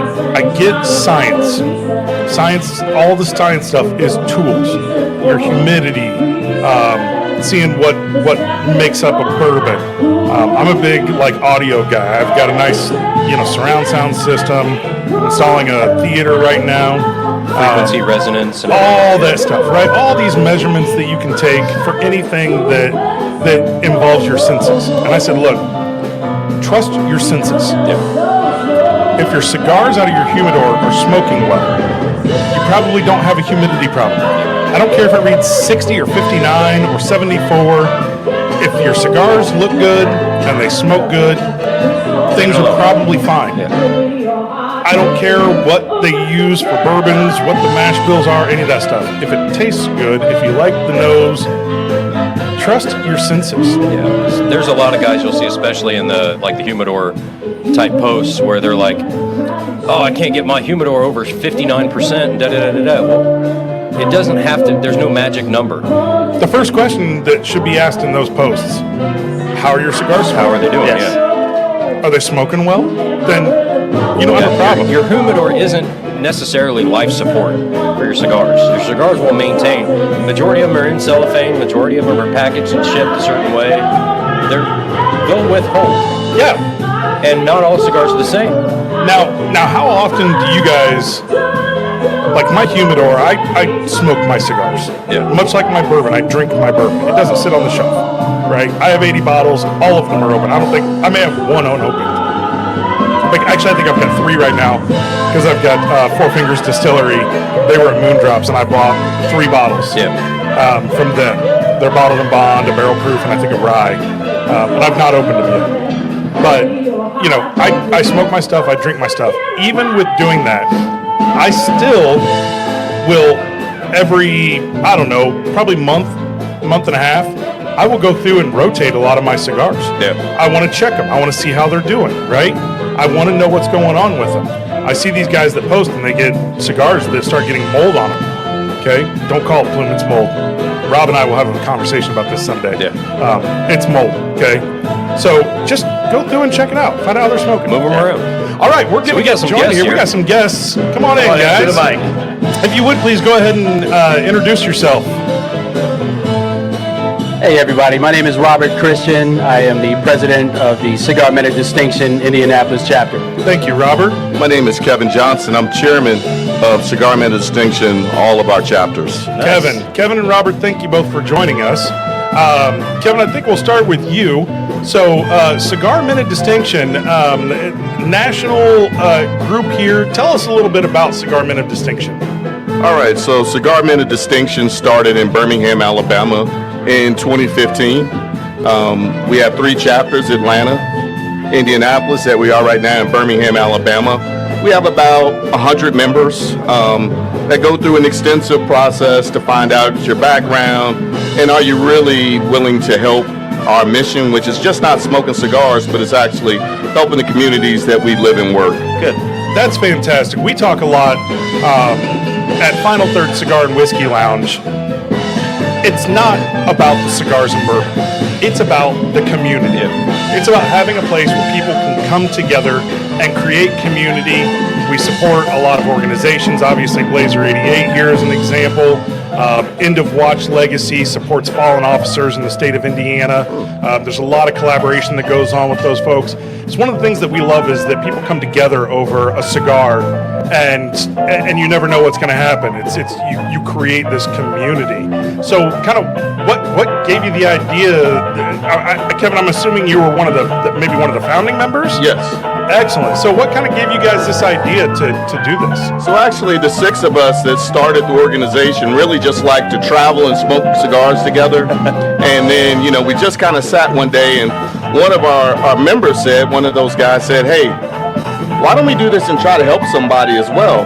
get science. Science, all the science stuff is tools. Your humidity, seeing what makes up a bourbon. I'm a big audio guy. I've got a nice surround sound system. Installing a theater right now. Frequency resonance and all that stuff, right? All these measurements that you can take for anything that involves your senses. And I said, look, trust your senses. Yeah. If your cigars out of your humidor are smoking well, you probably don't have a humidity problem. I don't care if it reads 60 or 59 or 74. If your cigars look good and they smoke good, things are probably fine. Yeah. I don't care what they use for bourbons, what the mash bills are, any of that stuff. If it tastes good, if you like the nose, trust your senses. Yeah, there's a lot of guys you'll see, especially in the humidor type posts, where they're like, "Oh, I can't get my humidor over 59%." Da da da da da. Well, it doesn't have to. There's no magic number. The first question that should be asked in those posts: how are your cigars? How are they doing? Yes. Yeah. Are they smoking well? Then you don't have a problem. Your humidor isn't necessarily life support for your cigars. Your cigars will maintain. Majority of them are in cellophane. Majority of them are packaged and shipped a certain way. They'll withhold. Yeah. And not all cigars are the same. Now, how often do you guys, like my humidor, I smoke my cigars. Yeah. Much like my bourbon, I drink my bourbon. It doesn't sit on the shelf, right? I have 80 bottles. All of them are open. I may have one unopened. Actually, I think I've got 3 right now because I've got Four Fingers Distillery. They were at Moondrops, and I bought 3 bottles from them. They're bottled in bond, a barrel proof, and I think a rye. And I've not opened them yet. But, I smoke my stuff, I drink my stuff. Even with doing that, I still will every, probably month and a half, I will go through and rotate a lot of my cigars. Yeah. I want to check them. I want to see how they're doing, right? I want to know what's going on with them. I see these guys that post and they get cigars that start getting mold on them. Okay? Don't call it plume, it's mold. Rob and I will have a conversation about this someday. Yeah. It's mold, okay? So just go through and check it out. Find out how they're smoking. Move them around. All right, we're getting we got some joined guests here. We got some guests. Come on in, guys. To the mic. If you would, please go ahead and introduce yourself. Hey everybody, my name is Robert Christian. I am the president of the Cigar Men of Distinction Indianapolis chapter. Thank you, Robert. My name is Kevin Johnson. I'm chairman of Cigar Men of Distinction, all of our chapters. Nice. Kevin and Robert, thank you both for joining us. Kevin, I think we'll start with you. So, Cigar Men of Distinction, national group here. Tell us a little bit about Cigar Men of Distinction. All right, so Cigar Men of Distinction started in Birmingham, Alabama in 2015. We have 3 chapters: Atlanta, Indianapolis, that we are right now, in Birmingham, Alabama. We have about 100 members that go through an extensive process to find out your background and are you really willing to help our mission, which is just not smoking cigars, but it's actually helping the communities that we live and work. Good. That's fantastic. We talk a lot at Final Third Cigar and Whiskey Lounge. It's not about the cigars and bourbon. It's about the community. It's about having a place where people can come together and create community. We support a lot of organizations. Obviously, Blazer 88 here is an example. End of Watch Legacy supports fallen officers in the state of Indiana. There's a lot of collaboration that goes on with those folks. It's one of the things that we love is that people come together over a cigar, and you never know what's going to happen. It's you create this community. So, kind of what gave you the idea? Kevin, I'm assuming you were maybe one of the founding members. Yes. Excellent. So what kind of gave you guys this idea to do this? So actually, the 6 of us that started the organization really just like to travel and smoke cigars together. And then, we just kind of sat one day, and one of our members said, one of those guys said, hey, why don't we do this and try to help somebody as well?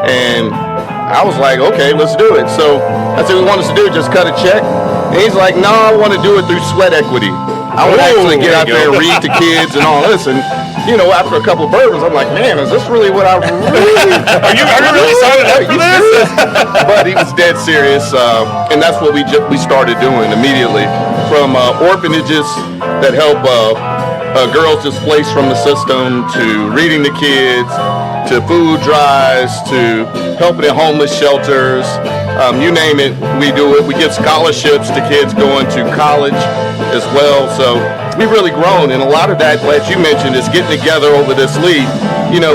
And I was like, okay, let's do it. So I said, we want us to do it, just cut a check. And he's like, no, I want to do it through sweat equity. I would actually get out there and read to kids and all this. And after a couple of bourbons, I'm like, man, is this really what I really? Are you really signing up for this? But he was dead serious, and that's what we started doing immediately. From orphanages that help girls displaced from the system, to reading to kids, to food drives, to helping in homeless shelters. You name it, we do it. We give scholarships to kids going to college as well. So we've really grown, and a lot of that, as you mentioned, is getting together over this league.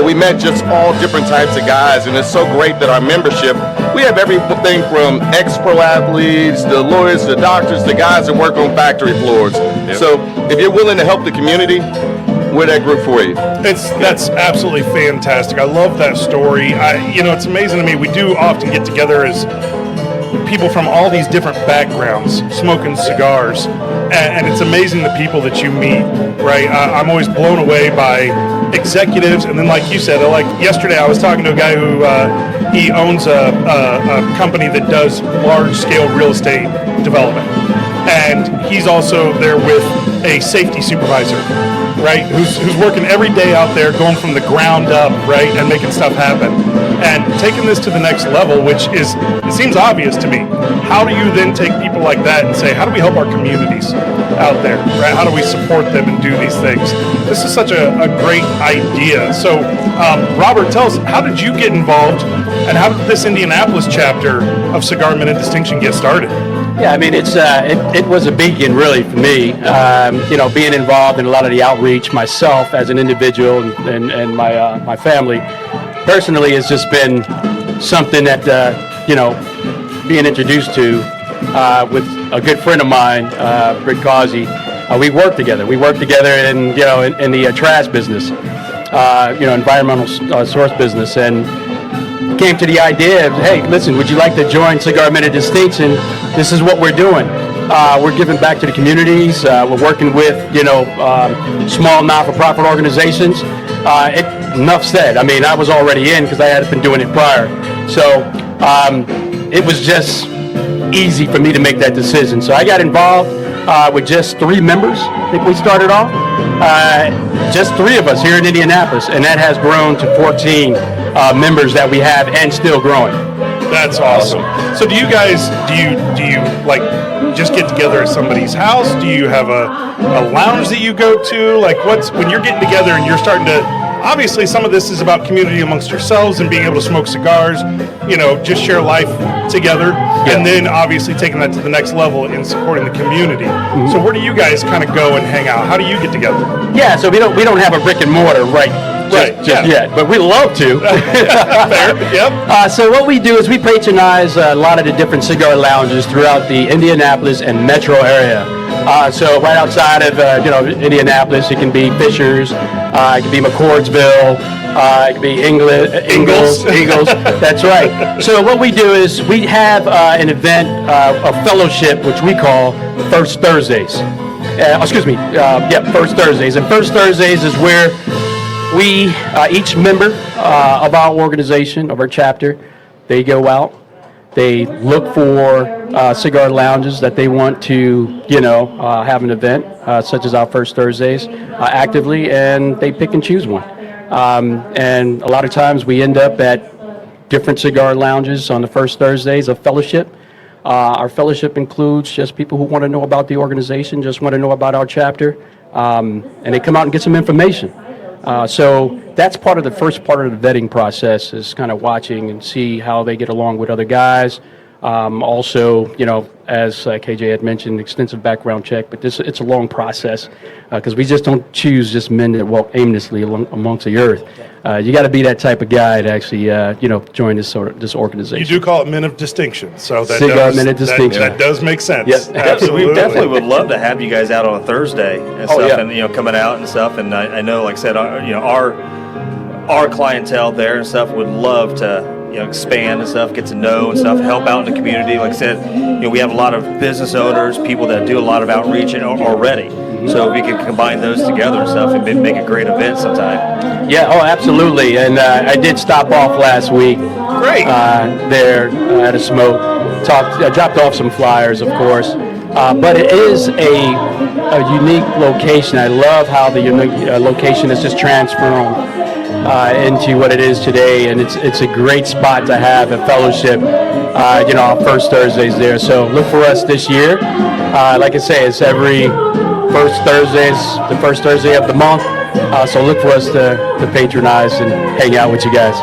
We met just all different types of guys, and it's so great that our membership, we have everything from ex-pro athletes, the lawyers, the doctors, the guys that work on factory floors. Yep. So if you're willing to help the community, we're that group for you. That's absolutely fantastic. I love that story. It's amazing to me. We do often get together as people from all these different backgrounds smoking cigars, and it's amazing the people that you meet, right? I'm always blown away by executives, and then like you said, like yesterday I was talking to a guy who he owns a company that does large-scale real estate development, and he's also there with a safety supervisor, right, who's working every day out there, going from the ground up, right, and making stuff happen, and taking this to the next level, which is, it seems obvious to me. How do you then take people like that and say, how do we help our communities out there, right? How do we support them and do these things? This is such a great idea. So, Robert, tell us, how did you get involved, and how did this Indianapolis chapter of Cigar Men of Distinction get started? Yeah, I mean, it was a beacon really for me. Being involved in a lot of the outreach myself as an individual and my family personally has just been something that being introduced to with a good friend of mine, Britt Causey. We worked together. We worked together in the trash business, environmental source business, and came to the idea of, hey, listen, would you like to join Cigar Men of Distinction? This is what we're doing. We're giving back to the communities. We're working with, small not-for-profit organizations. Enough said. I mean, I was already in because I had been doing it prior. So it was just easy for me to make that decision. So I got involved with just 3 members. I think we started off. Just 3 of us here in Indianapolis, and that has grown to 14 members that we have and still growing. That's awesome. So do you guys, do you like just get together at somebody's house? Do you have a lounge that you go to? Like when you're getting together and you're starting to, obviously some of this is about community amongst yourselves and being able to smoke cigars, just share life together. Yeah. And then obviously taking that to the next level in supporting the community. Mm-hmm. So where do you guys kind of go and hang out? How do you get together? Yeah, so we don't have a brick and mortar just yet, but we love to. Fair. Yep. So what we do is we patronize a lot of the different cigar lounges throughout the Indianapolis and metro area. So right outside of Indianapolis, it can be Fisher's, it can be McCordsville, it can be Ingalls. That's right. So what we do is we have an event, a fellowship, which we call First Thursdays. First Thursdays. And First Thursdays is where we, each member of our organization, of our chapter, they go out, they look for cigar lounges that they want to, have an event, such as our First Thursdays, actively, and they pick and choose one. And a lot of times we end up at different cigar lounges on the First Thursdays of fellowship. Our fellowship includes just people who want to know about the organization, just want to know about our chapter, and they come out and get some information. So that's part of the first part of the vetting process, is kind of watching and see how they get along with other guys, Also, as KJ had mentioned, extensive background check, but it's a long process because we just don't choose just men that walk aimlessly amongst the earth. You got to be that type of guy to actually, join this organization. You do call it Men of Distinction, so that Cigar Men of Distinction. That does make sense. Yes. Absolutely. We definitely would love to have you guys out on a Thursday and stuff, yeah. and coming out and stuff. And I know, like I said, our clientele there and stuff would love to expand and stuff, get to know and stuff, help out in the community. Like I said, we have a lot of business owners, people that do a lot of outreach already. So we can combine those together and stuff and make a great event sometime. Yeah, absolutely. And I did stop off last week. Great. There at a smoke. Dropped off some flyers, of course. But it is a unique location. I love how the unique location is just transformed into what it is today, and it's a great spot to have a fellowship. Our first Thursdays there. So look for us this year. Like I say, it's every the first Thursday of the month. So look for us to patronize and hang out with you guys.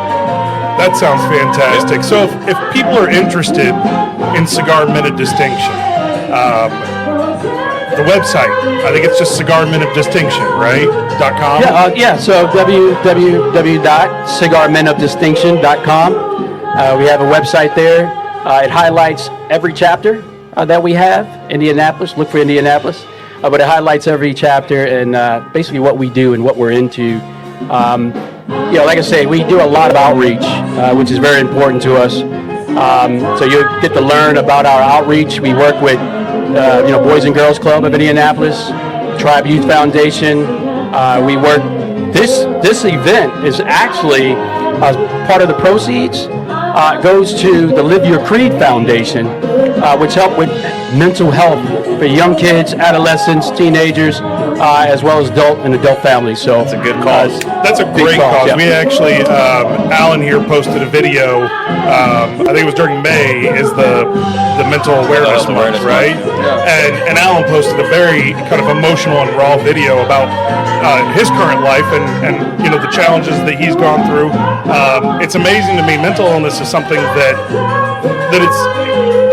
That sounds fantastic. So if people are interested in Cigar Men of Distinction, the website, I think it's just Cigar Men of Distinction, right? .com? Yeah. So www.cigarmenofdistinction.com. We have a website there. It highlights every chapter that we have. Indianapolis. Look for Indianapolis. But it highlights every chapter and basically what we do and what we're into. Like I say, we do a lot of outreach, which is very important to us. So you get to learn about our outreach. We work with, Boys and Girls Club of Indianapolis, Tribe Youth Foundation. We work. This event is actually part of the proceeds goes to the Live Your Creed Foundation, which help with mental health for young kids, adolescents, teenagers, as well as adult families. So it's a good cause. That's a great cause. Yeah. We actually, Alan here posted a video. I think it was during May. Is the mental awareness month, right? Yeah. And Alan posted a very kind of emotional and raw video about his current life and the challenges that he's gone through. It's amazing to me. Mental illness is something that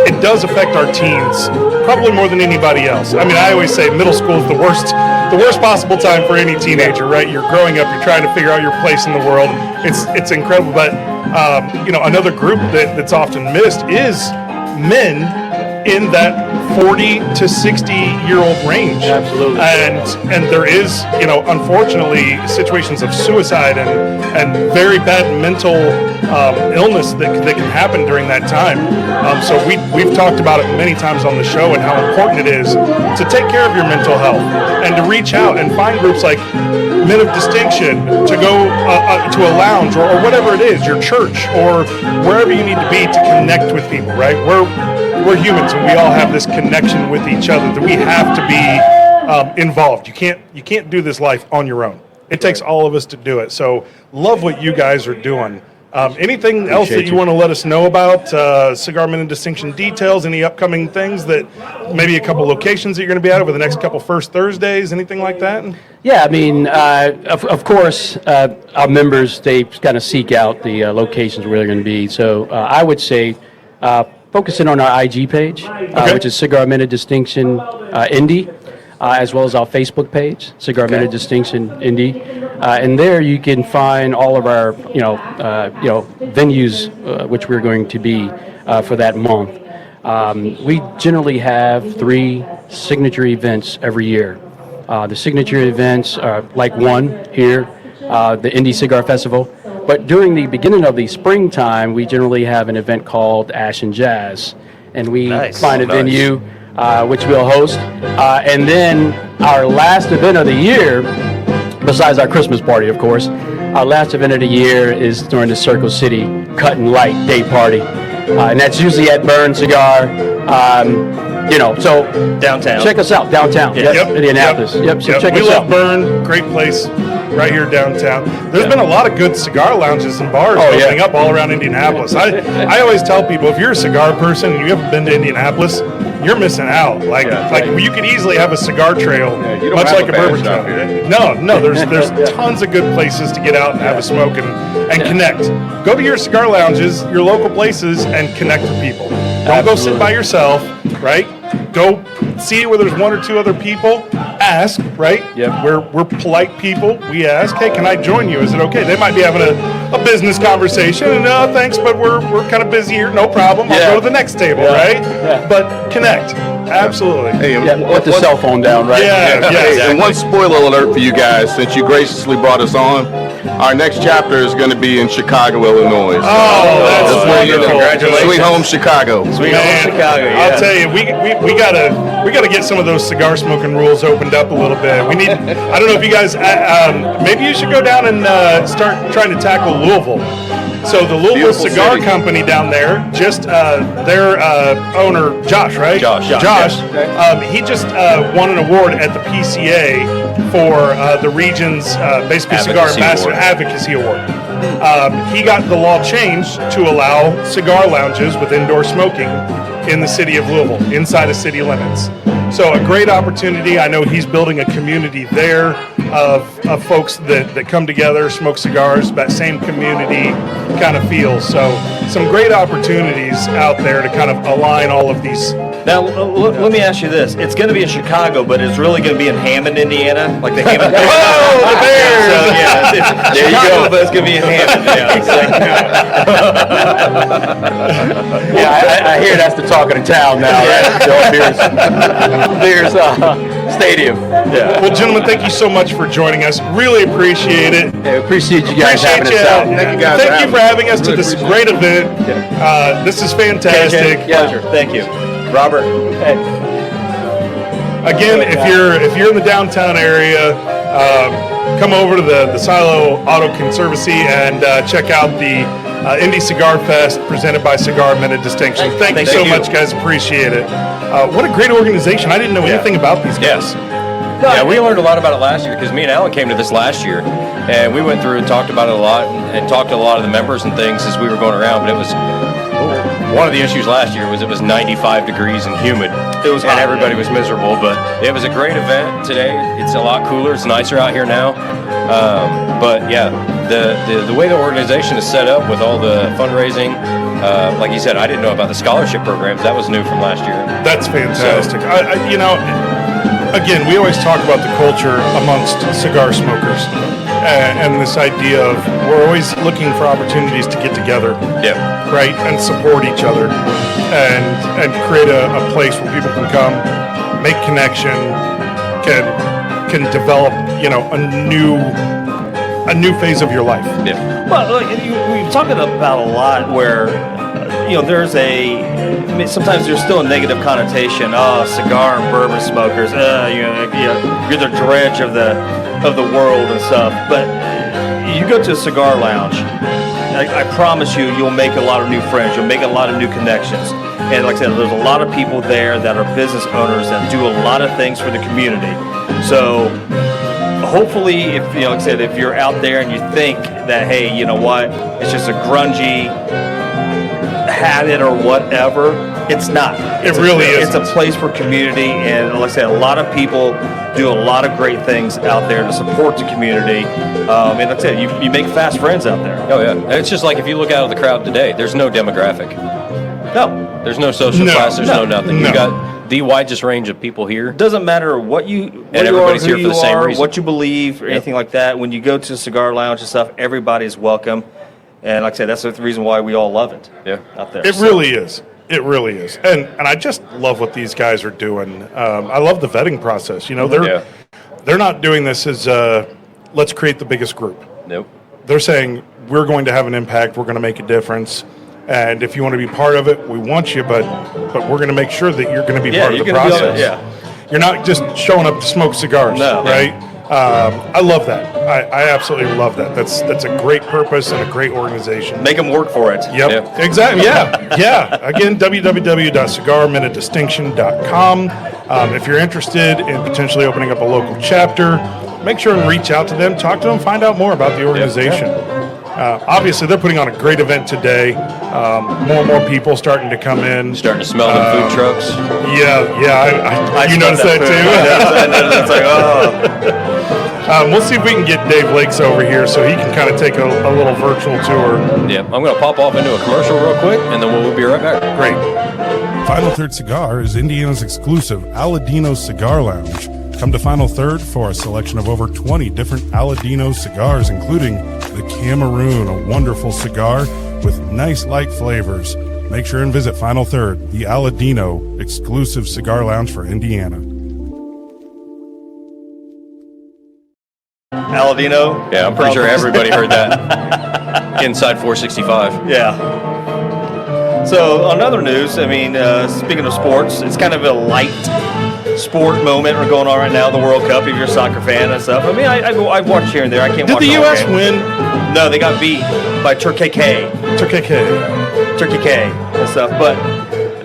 it does affect our teens probably more than anybody else. I mean, I always say middle school is the worst possible time for any teenager, right? You're growing up, you're trying to figure out your place in the world. It's incredible, but another group that's often missed is men in that 40 to 60-year-old range. Absolutely. And there is, unfortunately, situations of suicide and very bad mental illness that can happen during that time. So we've talked about it many times on the show and how important it is to take care of your mental health and to reach out and find groups like Men of Distinction, to go to a lounge or whatever it is, your church or wherever you need to be to connect with people, right? We're humans and we all have this connection with each other that we have to be involved. You can't do this life on your own. It takes all of us to do it. So love what you guys are doing. Anything else that you want to let us know about Cigar Men of Distinction details? Any upcoming things that maybe a couple locations that you're going to be at over the next couple First Thursdays? Anything like that? Yeah, I mean, of course, our members, they kind of seek out the locations where they're going to be. So I would say focusing on our IG page, which is Cigar Men of Distinction Indy, as well as our Facebook page, Cigar Men of Distinction Indy. And there you can find all of our, venues which we're going to be for that month. We generally have 3 signature events every year. The signature events are like one here, the Indy Cigar Festival. But during the beginning of the springtime, we generally have an event called Ash and Jazz. And we find a venue which we'll host. And then our last event of the year, besides our Christmas party, of course, our last event of the year is during the Circle City Cut and Light Day Party. And that's usually at Burn Cigar. So downtown. Check us out downtown. Indianapolis. So check we us love out. Burn, great place right here downtown. There's been a lot of good cigar lounges and bars opening up all around Indianapolis. I always tell people, if you're a cigar person and you haven't been to Indianapolis, you're missing out. You could easily have a cigar trail, much like a bourbon trail. No, there's tons of good places to get out and have a smoke and connect. Go to your cigar lounges, your local places, and connect with people. Don't go sit by yourself, right? Go see where there's one or two other people. Ask, right? Yep. We're polite people. We ask, hey, can I join you? Is it okay? They might be having a business conversation, and thanks, but we're kind of busy here. No problem. I'll go to the next table, right? Yeah. But connect. Absolutely. Hey, Put the cell phone down, right? Yeah, Hey, and one spoiler alert for you guys, since you graciously brought us on. Our next chapter is going to be in Chicago, Illinois. That's wonderful. Congratulations. Sweet home Chicago. Sweet Man, home Chicago. Yeah. I'll tell you, we gotta get some of those cigar smoking rules opened up a little bit. We need. I don't know if you guys. Maybe you should go down and start trying to tackle Louisville. So the Louisville Beautiful Cigar city. Company down there, just their owner Josh, right? Josh. He just won an award at the PCA for the region's basically cigar Advocacy ambassador Award. advocacy award. He got the law changed to allow cigar lounges with indoor smoking in the city of Louisville, inside of city limits. So a great opportunity. I know he's building a community there of folks that come together, smoke cigars, that same community kind of feel. So some great opportunities out there to kind of align all of these. Now, let me ask you this. It's going to be in Chicago, but it's really going to be in Hammond, Indiana? Like the Hammond Bears? Oh, the Bears! So, yeah, it's There you Chicago, go. but it's going to be in Hammond. Yeah, exactly. Yeah, I hear that's the talk of the town now, right? The old Bears Stadium. Yeah. Well, gentlemen, thank you so much for joining us. Really appreciate it. Yeah, appreciate you guys having us out. Thank you guys Thank you for having us to Really this appreciate great event. This is fantastic. Pleasure. Thank you. Robert. Again, if you're in the downtown area, come over to the Silo Auto Conservancy and check out the Indy Cigar Fest presented by Cigar Men of Distinction. Thank you so much, guys. Appreciate it. What a great organization. I didn't know anything about these guys. Yeah, we learned a lot about it last year because me and Alan came to this last year, and we went through and talked about it a lot and talked to a lot of the members and things as we were going around. But it was one of the issues last year was it was 95 degrees and humid. It was and hot, everybody was miserable. But it was a great event today. It's a lot cooler. It's nicer out here now. But yeah, the way the organization is set up with all the fundraising, like you said, I didn't know about the scholarship programs. That was new from last year. That's fantastic. Again, we always talk about the culture amongst cigar smokers and this idea of we're always looking for opportunities to get together, Yeah. right, and support each other and create a place where people can come, make connection, can develop, a new phase of your life. Yeah. Well, look, we've talked about a lot where, sometimes there's still a negative connotation. Oh, cigar and bourbon smokers. You're the dredge of the world and stuff. But you go to a cigar lounge, I promise you'll make a lot of new friends. You'll make a lot of new connections. And like I said, there's a lot of people there that are business owners that do a lot of things for the community. So hopefully, like I said, if you're out there and you think that, hey, you know what, it's just a grungy habit or whatever, it's not. It really is. It's a place for community, and like I said, a lot of people do a lot of great things out there to support the community. And like I said, you make fast friends out there. Oh yeah. And it's just like if you look out at the crowd today, there's no demographic. No, There's no social class. There's no nothing. no. You got the widest range of people here. doesn't matter what you And are, everybody's who here for the you same are, reason. what you believe, or anything like that. When you go to a cigar lounge and stuff, everybody's welcome. And like I said, that's the reason why we all love it. Yeah. Out there. It really is. It really is. And I just love what these guys are doing. I love the vetting process. They're not doing this as let's create the biggest group. Nope. They're saying we're going to have an impact. We're going to make a difference. And if you want to be part of it, we want you, but we're going to make sure that you're going to be part of you're the gonna be on process. it, yeah. You're not just showing up to smoke cigars, No. right? I love that. I absolutely love that. That's a great purpose and a great organization. Make them work for it. Yep, Yeah. exactly. Yeah. Again, www.cigarmenofdistinction.com. If you're interested in potentially opening up a local chapter, make sure and reach out to them, talk to them, find out more about the organization. Obviously, they're putting on a great event today. More and more people starting to come in. Starting to smell the food trucks. Yeah. You I noticed that food. too? I noticed that. It's like, oh. We'll see if we can get Dave Lakes over here so he can kind of take a little virtual tour. Yep, I'm going to pop off into a commercial real quick, and then we'll be right back. Great. Final Third Cigar is Indiana's exclusive Aladino Cigar Lounge. Come to Final Third for a selection of over 20 different Aladino cigars, including the Cameroon, a wonderful cigar with nice light flavors. Make sure and visit Final Third, the Aladino exclusive cigar lounge for Indiana. Aladino. Yeah, I'm pretty sure everybody heard that. Inside 465. Yeah. So on other news, I mean, speaking of sports, it's kind of a light sport moment we're going on right now, the World Cup, if you're a soccer fan and stuff. I mean, I watch here and there. I can't watch Did the whole U.S. game. win? No, they got beat by Turkey K and stuff. But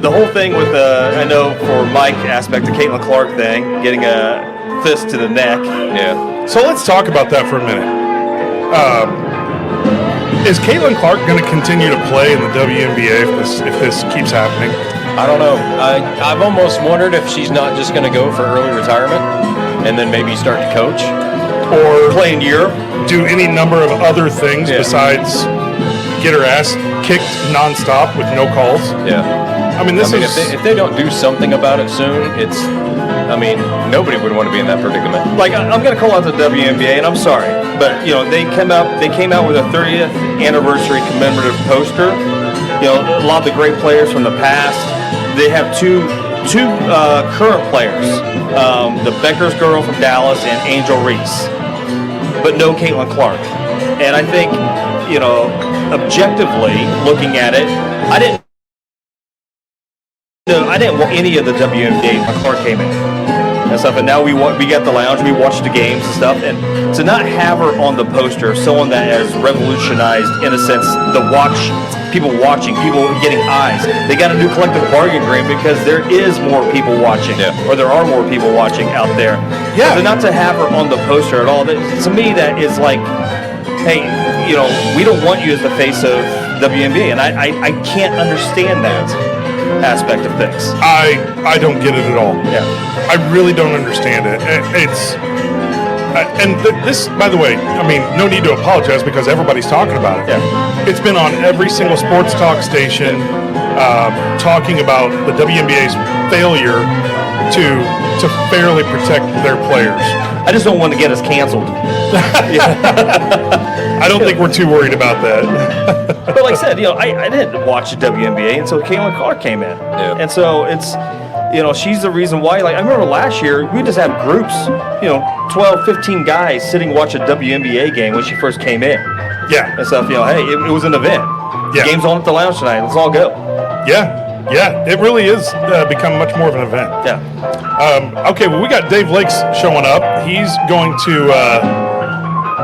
the whole thing with, I know for Mike aspect, the Caitlin Clark thing, getting a fist to the neck. Yeah. So let's talk about that for a minute. Is Caitlin Clark going to continue to play in the WNBA if this keeps happening? I don't know. I've almost wondered if she's not just going to go for early retirement and then maybe start to coach. Or Play in Europe. do any number of other things besides get her ass kicked nonstop with no calls? Yeah. I mean, if they don't do something about it soon, nobody would want to be in that predicament. Like, I'm going to call out the WNBA, and I'm sorry, but they came out with a 30th anniversary commemorative poster. A lot of the great players from the past. They have two current players, the Becker's girl from Dallas and Angel Reese, but no Caitlin Clark. And I think, objectively looking at it, I didn't want any of the WNBA when Clark came in and stuff. And now we got the lounge, we watched the games and stuff, and to not have her on the poster, someone that has revolutionized, in a sense, people watching, people getting eyes. They got a new collective bargaining agreement because there is more people watching, or there are more people watching out there. Yeah. So not to have her on the poster at all, to me that is like, hey, we don't want you as the face of WNBA, and I can't understand that aspect of things. I don't get it at all. Yeah. I really don't understand it. This, by the way, I mean, no need to apologize because everybody's talking about it. Yeah. It's been on every single sports talk station talking about the WNBA's failure to fairly protect their players. I just don't want to get us canceled. I don't think we're too worried about that. But like I said, I didn't watch the WNBA until Caitlin Clark came in. Yeah. And so it's, she's the reason why. Like, I remember last year, we just had groups, 12, 15 guys sitting watching a WNBA game when she first came in. Yeah. And stuff, hey, it was an event. Yeah. The game's on at the lounge tonight. Let's all go. Yeah, it really is become much more of an event. Yeah. Okay, well, we got Dave Lakes showing up. He's going to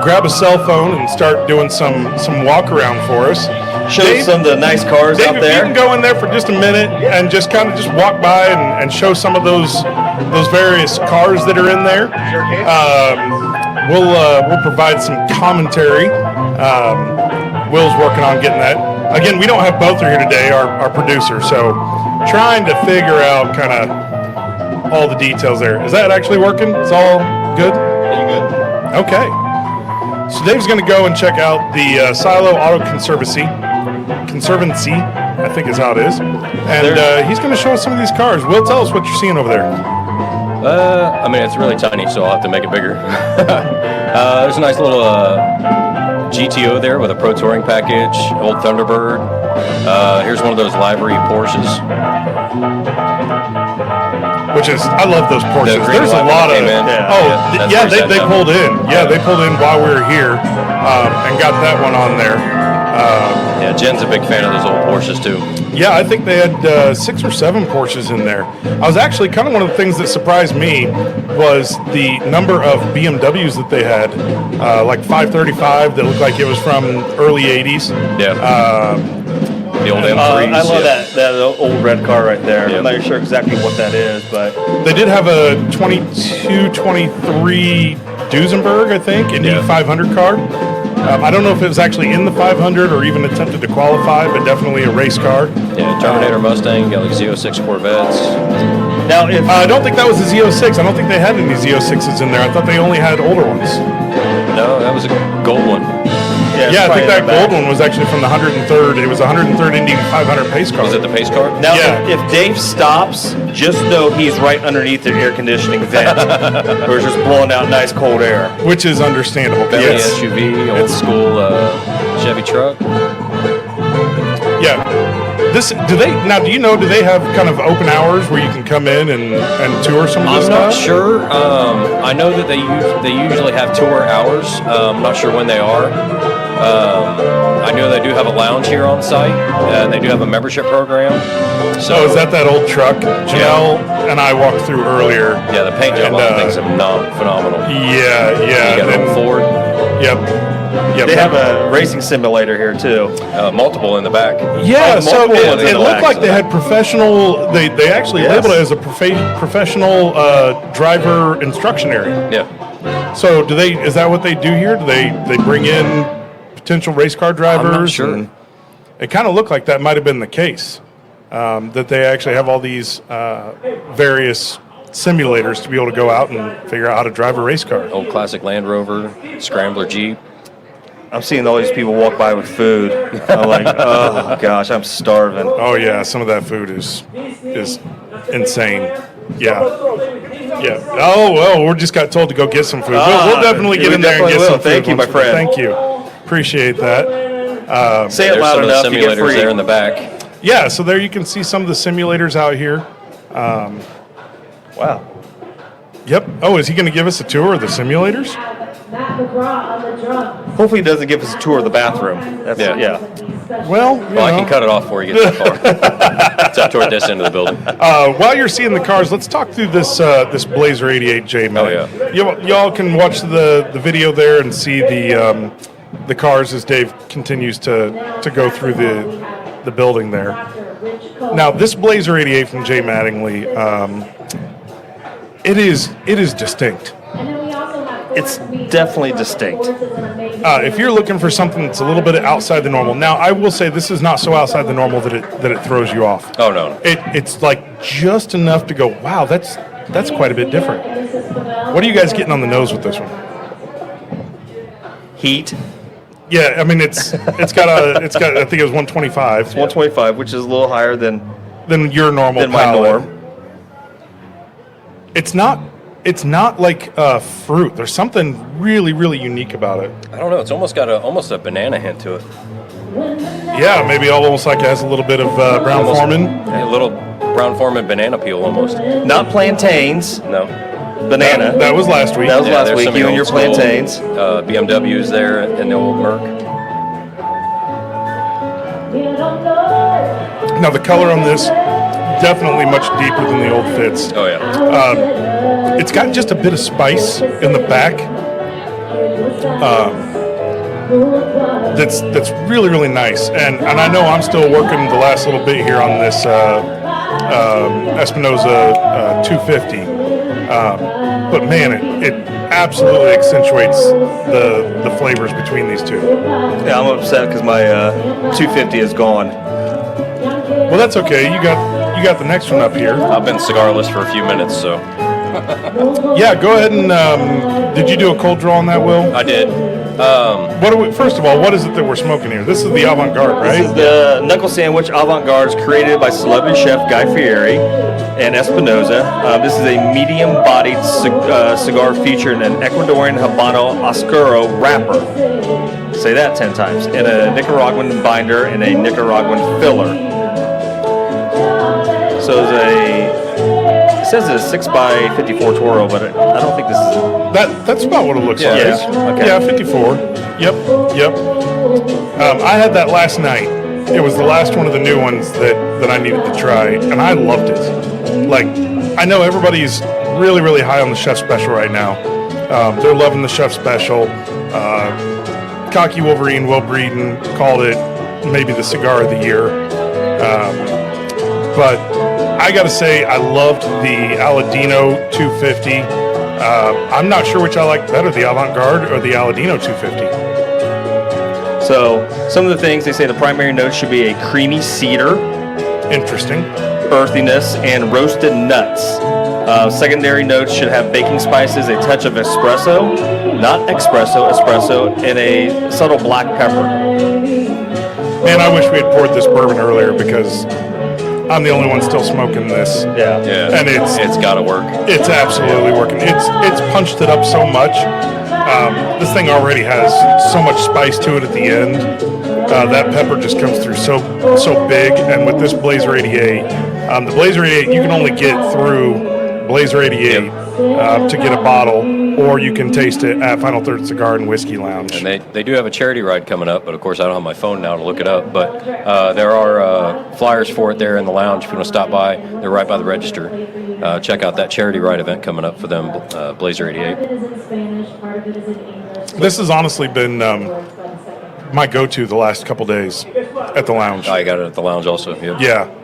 grab a cell phone and start doing some walk around for us. Show Dave, some of the nice cars Dave, out if you there. can go in there for just a minute and just kind of just walk by and show some of those various cars that are in there. We'll provide some commentary. Will's working on getting that. Again, we don't have both are here today, our producer, so trying to figure out kind of all the details there. Is that actually working? It's all good? You good? Okay. So Dave's going to go and check out the Silo Auto Conservancy, I think is how it is. And he's going to show us some of these cars. Will, tell us what you're seeing over there. It's really tiny, so I'll have to make it bigger. There's a nice little GTO there with a Pro Touring package, old Thunderbird. Here's one of those livery Porsches. Which is, I love those Porsches. The green There's a one lot that of, came in. they pulled in. Yeah, they pulled in while we were here and got that one on there. Jen's a big fan of those old Porsches too. Yeah, I think they had 6 or 7 Porsches in there. I was actually kind of one of the things that surprised me was the number of BMWs that they had, like 535 that looked like it was from early 80s. Yeah. The old M3s. I love that old red car right there. Yeah. I'm not sure exactly what that is, but They did have a 22, 23 Duesenberg, I think, an E500 car. I don't know if it was actually in the 500 or even attempted to qualify, but definitely a race car. Yeah, Terminator Mustang, got like Z06 Corvettes. Now, if I don't think that was the Z06. I don't think they had any Z06s in there. I thought they only had older ones. No, that was a gold one. Yeah, I think that gold one was actually from the 103rd. It was a 103rd Indy 500 pace car. Was it the pace car? Now, Yeah. if Dave stops, just know he's right underneath the air conditioning vent. We're just blowing out nice cold air. Which is understandable. Bentley Yes. SUV, old school Chevy truck. Yeah. Do you know, do they have kind of open hours where you can come in and tour some of this I'm not stuff? sure. I know that they usually have tour hours. I'm not sure when they are. I know they do have a lounge here on site, and they do have a membership program. So Oh, is that old truck? Janelle and I walked through earlier. Yeah, the paint job And, on the thing's phenomenal. Yeah. You got and- a Ford, Yep. They have a racing simulator here too. multiple in the back. Yeah, Oh, so multiple ones in it the looked back, like so they that- had professional. They actually Yes. labeled it as a professional driver instruction area. Yeah. So is that what they do here? Do they bring in potential race car drivers? I'm not sure. And it kind of looked like that might have been the case. That they actually have all these various simulators to be able to go out and figure out how to drive a race car. Old classic Land Rover, Scrambler Jeep. I'm seeing all these people walk by with food. I'm like, oh gosh, I'm starving. Oh yeah, some of that food is insane. Yeah. Yeah. Oh well, we just got told to go get some food. We'll definitely get we in there and definitely get will. some food. Thank you, my once we- friend. Thank you. Appreciate that. Say it There's loud some of enough, the you get simulators free. there in the back. Yeah. So there you can see some of the simulators out here. Wow. Yep. Oh, is he going to give us a tour of the simulators? Hopefully he doesn't give us a tour of the bathroom. That's, Yeah. yeah. Well, Well, I can cut it off before you get that far. It's up toward this end of the building. while you're seeing the cars, let's talk through this this Blazer 88J. Oh, yeah. Y'all can watch the video there and see the cars as Dave continues to go through the building there. Now, this Blazer 88 from Jay Mattingly, it is distinct. It's definitely distinct. If you're looking for something that's a little bit outside the normal, now I will say this is not so outside the normal that it throws you off. Oh, no. It's like just enough to go, wow, that's quite a bit different. What are you guys getting on the nose with this one? Heat, Yeah, I mean it's got I think it was 125 125, which is a little higher than your normal my palate. norm. It's not like fruit. There's something really really unique about it. I don't know. It's almost got almost a banana hint to it. Yeah, maybe almost like it has a little bit of brown Almost Foreman. A little brown Foreman banana peel almost. Not plantains, No. banana. That was last week. That was last there's week, some of you the and your old school, plantains. BMWs there in the old Merc. Now the color on this definitely much deeper than the old Fits. Oh, yeah. It's got just a bit of spice in the back. That's really really nice, and I know I'm still working the last little bit here on this Espinosa 250, but man, it absolutely accentuates the flavors between these two. Yeah, I'm upset because my 250 is gone. Well, that's okay. You got the next one up here. I've been cigarless for a few minutes, so Yeah, go ahead and did you do a cold draw on that, Will? I did. First of all, what is it that we're smoking here? This is the avant-garde, This is right? the knuckle sandwich avant-garde created by celebrity chef Guy Fieri and Espinosa. This is a medium-bodied cigar featuring an Ecuadorian Habano Oscuro wrapper. Say that 10 times. And a Nicaraguan binder and a Nicaraguan filler. So it says it's a 6x54 Toro, but I don't think this is. That's about what it looks Yeah, like. it is. Okay. Yeah, 54. Yep. I had that last night. It was the last one of the new ones that I needed to try, and I loved it. Like, I know everybody's really, really high on the Chef Special right now. They're loving the Chef Special. Cocky Wolverine, Will Breeden called it maybe the cigar of the year. But I got to say, I loved the Aladino 250. I'm not sure which I like better, the Avant-Garde or the Aladino 250. So some of the things they say the primary note should be a creamy cedar, Interesting. earthiness, and roasted nuts. Secondary notes should have baking spices, a touch of espresso, not espresso, and a subtle black pepper. Man, I wish we had poured this bourbon earlier because I'm the only one still smoking this. Yeah. And It's got to work. it's absolutely working. It's punched it up so much. This thing already has so much spice to it at the end. That pepper just comes through so big. And with this Blazer 88, the Blazer 88 you can only get through Blazer 88 to get a bottle, or you can taste it at Final Third Cigar and Whiskey Lounge. And they do have a charity ride coming up, but of course I don't have my phone now to look it up. But there are flyers for it there in the lounge if you want to stop by. They're right by the register. Check out that charity ride event coming up for them, Blazer 88. This has honestly been my go-to the last couple days at the lounge. I got it at the lounge also. Yep.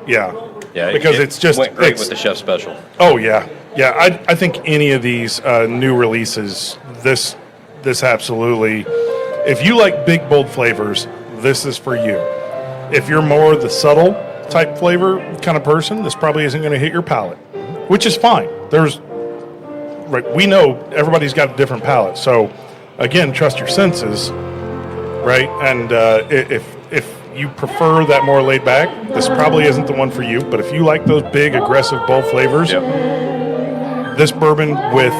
Yeah. Yeah, Because it it's just went great it's- with the chef special. Oh yeah. I think any of these new releases, this absolutely. If you like big bold flavors, this is for you. If you're more the subtle type flavor kind of person, this probably isn't going to hit your palate, which is fine. We know everybody's got a different palate, so again, trust your senses, right? And if you prefer that more laid back, this probably isn't the one for you. But if you like those big, aggressive, bold flavors, this bourbon with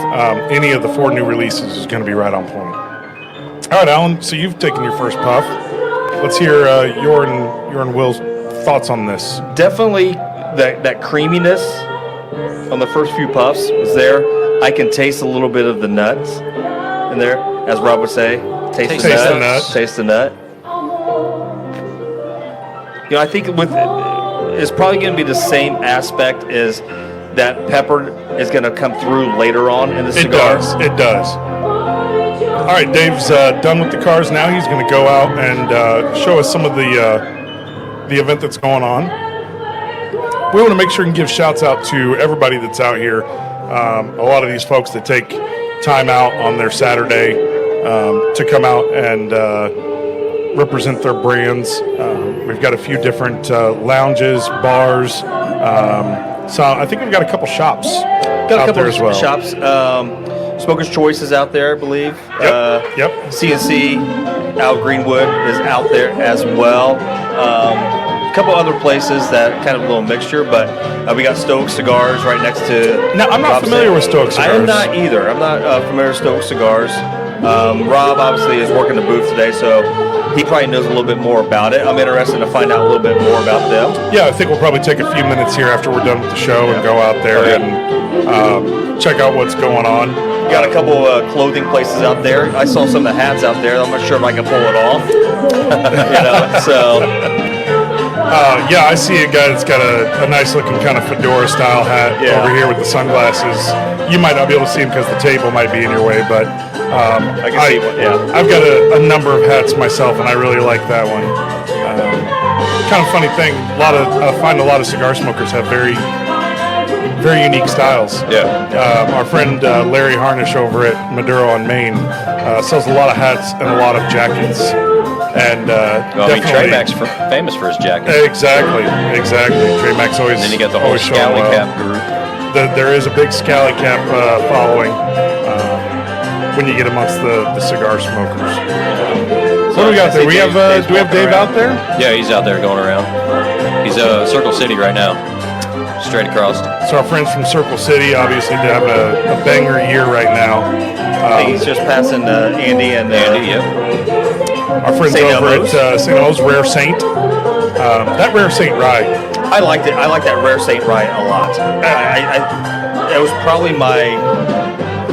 any of the 4 new releases is going to be right on point. All right, Alan, so you've taken your first puff. Let's hear your and Will's thoughts on this. Definitely that creaminess on the first few puffs was there. I can taste a little bit of the nuts in there, as Rob would say. Taste the nut. Taste the nut. You know, I think it's probably going to be the same aspect as that pepper is going to come through later on in the cigar. It does. All right, Dave's done with the cars now. He's going to go out and show us some of the event that's going on. We want to make sure and give shouts out to everybody that's out here. A lot of these folks that take time out on their Saturday to come out and represent their brands. We've got a few different lounges, bars. So I think we've got a couple shops out there as well. Shops. Smoker's Choice is out there, I believe. Yep. CNC out Greenwood is out there as well. A couple other places that kind of a little mixture, but we got Stoic Cigars right next to. Now, I'm not Rob familiar said. with Stoic Cigars. I am not either. I'm not familiar with Stoic Cigars. Rob obviously is working the booth today, so he probably knows a little bit more about it. I'm interested to find out a little bit more about them. Yeah, I think we'll probably take a few minutes here after we're done with the show and go out there and check out what's going on. Got a couple clothing places out there. I saw some of the hats out there. I'm not sure if I can pull it off. Yeah, I see a guy that's got a nice looking kind of fedora style hat over here with the sunglasses. You might not be able to see him because the table might be in your way, but I can see one. Yeah, I've got a number of hats myself, and I really like that one. Kind of funny thing, I find a lot of cigar smokers have very unique styles. Yeah. Our friend Larry Harnish over at Maduro on Main sells a lot of hats and a lot of jackets. And Trey Mac's famous for his jacket. Exactly. Trey Mac's always. And then you got the whole always showing Scally well. Cap group. There is a big Scally Cap following when you get amongst the cigar smokers. What do we got there? Do we have Dave out there? Yeah, he's out there going around. He's Circle City right now, straight across. So our friends from Circle City obviously they have a banger year right now. I think he's just passing Andy and Andy, yep. Our friends St. over Elmo's. at St. Elmo's Rare Saint. That Rare Saint rye. I liked it. I like that Rare Saint Rye a lot. It was probably my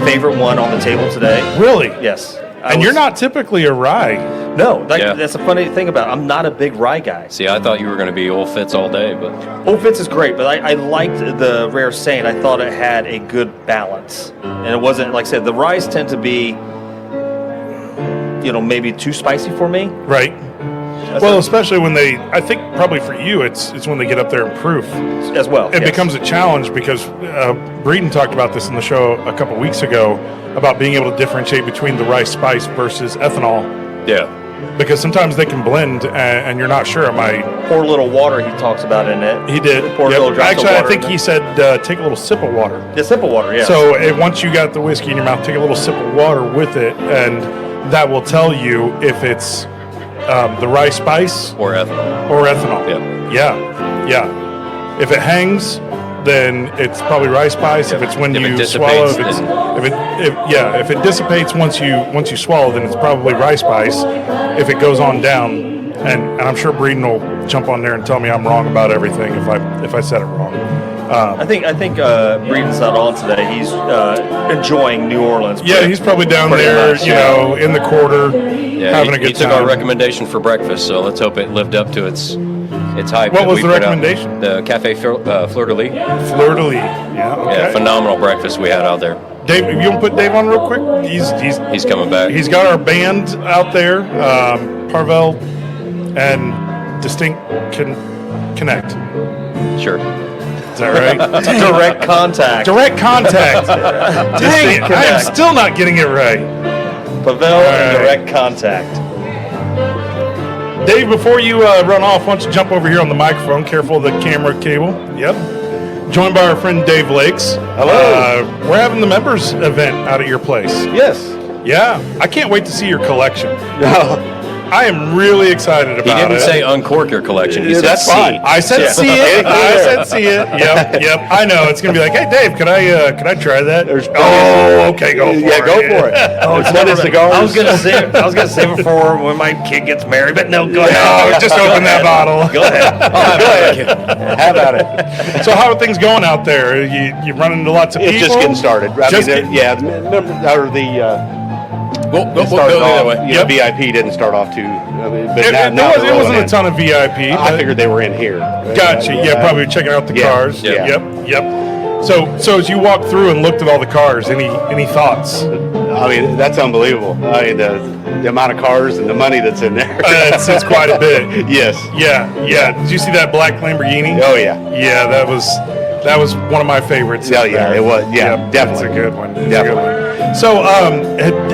favorite one on the table today. Really? Yes. And you're not typically a rye. No, that's a funny thing about it. I'm not a big rye guy. See, I thought you were going to be Old Fitz all day, but Old Fitz is great, but I liked the Rare Saint. I thought it had a good balance. And it wasn't, like I said, the ryes tend to be, maybe too spicy for me. Right. Well, especially when I think probably for you, it's when they get up there in proof. As well. It becomes a challenge because Breeden talked about this in the show a couple weeks ago about being able to differentiate between the rice spice versus ethanol. yeah. because sometimes they can blend, and you're not sure. Am I? Pour a little water. He talks about in it. He did. Pour a Yep. little drops Actually, of I water think in he it. said take a little sip of water. Yeah, simple water. Yeah. So once you got the whiskey in your mouth, take a little sip of water with it, and that will tell you if it's the rye spice Or ethanol. or ethanol. Yeah. If it hangs, then it's probably rye spice. If it's when If it you swallow, dissipates, if it dissipates once you swallow, then it's probably rye spice. If it goes on down, and I'm sure Breeden will jump on there and tell me I'm wrong about everything if I said it wrong. I think Breeden's not on today. He's enjoying New Orleans. Yeah, he's probably down pretty there, much, in the quarter, Yeah, having a he good took time. our recommendation for breakfast, so let's hope it lived up to its hype. What that was we the put out. recommendation? The Cafe Fleur de Lis. Fleur de Lis. Yeah, okay. Yeah, phenomenal breakfast we had out there. Dave, you want to put Dave on real quick? He's coming back. He's got our band out there, Parvel and Distinct Connect. Sure. Is that right? direct contact. Direct contact. Dang it, I am still not getting it right. Pavel and right. direct contact. Dave, before you run off, why don't you jump over here on the microphone? Careful of the camera cable. Yep. Joined by our friend Dave Lakes. Hello. We're having the members event out at your place. Yes. Yeah. I can't wait to see your collection. No. I am really excited He about it. didn't say uncork your collection. He Yeah, said that's see. fine. I said see it. I said see it. Yep. I know. It's gonna be like, hey Dave, can I try that? Okay, go for it. Yeah, go for it. Oh, It's one of cigars. I was gonna save it for when my kid gets married, but no, go No, ahead. just open that bottle. Go ahead. Have at it. So how are things going out there? You running into lots of It's people? just getting started. Just the Go started the other way. off, Yep. VIP didn't start off too. But It now wasn't they're rolling a in. ton of VIP. I but- figured they were in here. Gotcha. Yeah, probably checking out the Yeah. cars. Yeah. Yep. So as you walked through and looked at all the cars, any thoughts? I mean, that's unbelievable. I mean, the amount of cars and the money that's in there. It's quite a bit. Yes. Yeah. Did you see that black Lamborghini? Oh yeah. Yeah, that was one of my favorites. Yeah, yeah, it was. Yeah, Yep, definitely. It's a good one. It's a Definitely. good one. So,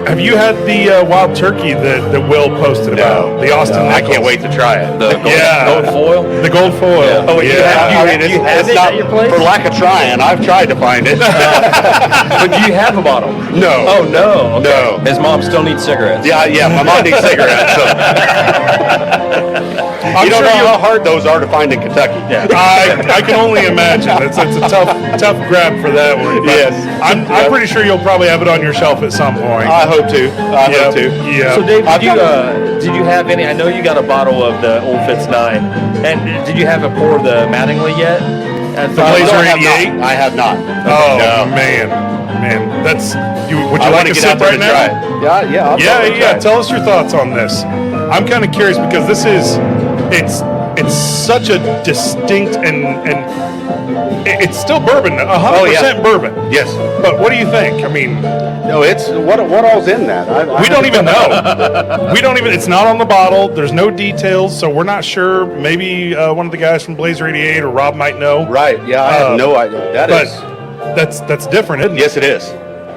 have you had the wild turkey that Will posted about? The Austin No, I Nichols? can't wait to try it. The gold, Yeah. gold foil. The gold foil. Yeah. Oh, you have I mean, you have it's it not at your place? for lack of trying. I've tried to find it. But do you have a bottle? No. Oh no. Okay. No. His mom still needs cigarettes. Yeah. My mom needs cigarettes. So. You don't know how hard those are to find in Kentucky. Yeah. I can only imagine. It's a tough grab for that one. but Yes. I'm pretty sure you'll probably have it on your shelf at some point. I hope to. I hope to. Yeah. So Dave, I've did you have any? I know you got a bottle of the Old Fitz 9, and did you have a pour of the Mattingly yet? The Blazer No, I have 88? not. I have not. Oh No. man, that's you. Would I you want like to a get out sip there right to now? try it. Yeah. I'll totally try it. Tell us your thoughts on this. I'm kind of curious because this is it's such a distinct and it's still bourbon, 100% bourbon. Yes. But what do you think? I mean, No, it's what all's in that. we don't even know. It's not on the bottle. There's no details, so we're not sure. Maybe one of the guys from Blazer 88 or Rob might know. Right. Yeah. I have no idea. That But is. that's different, isn't it? Yes, it is.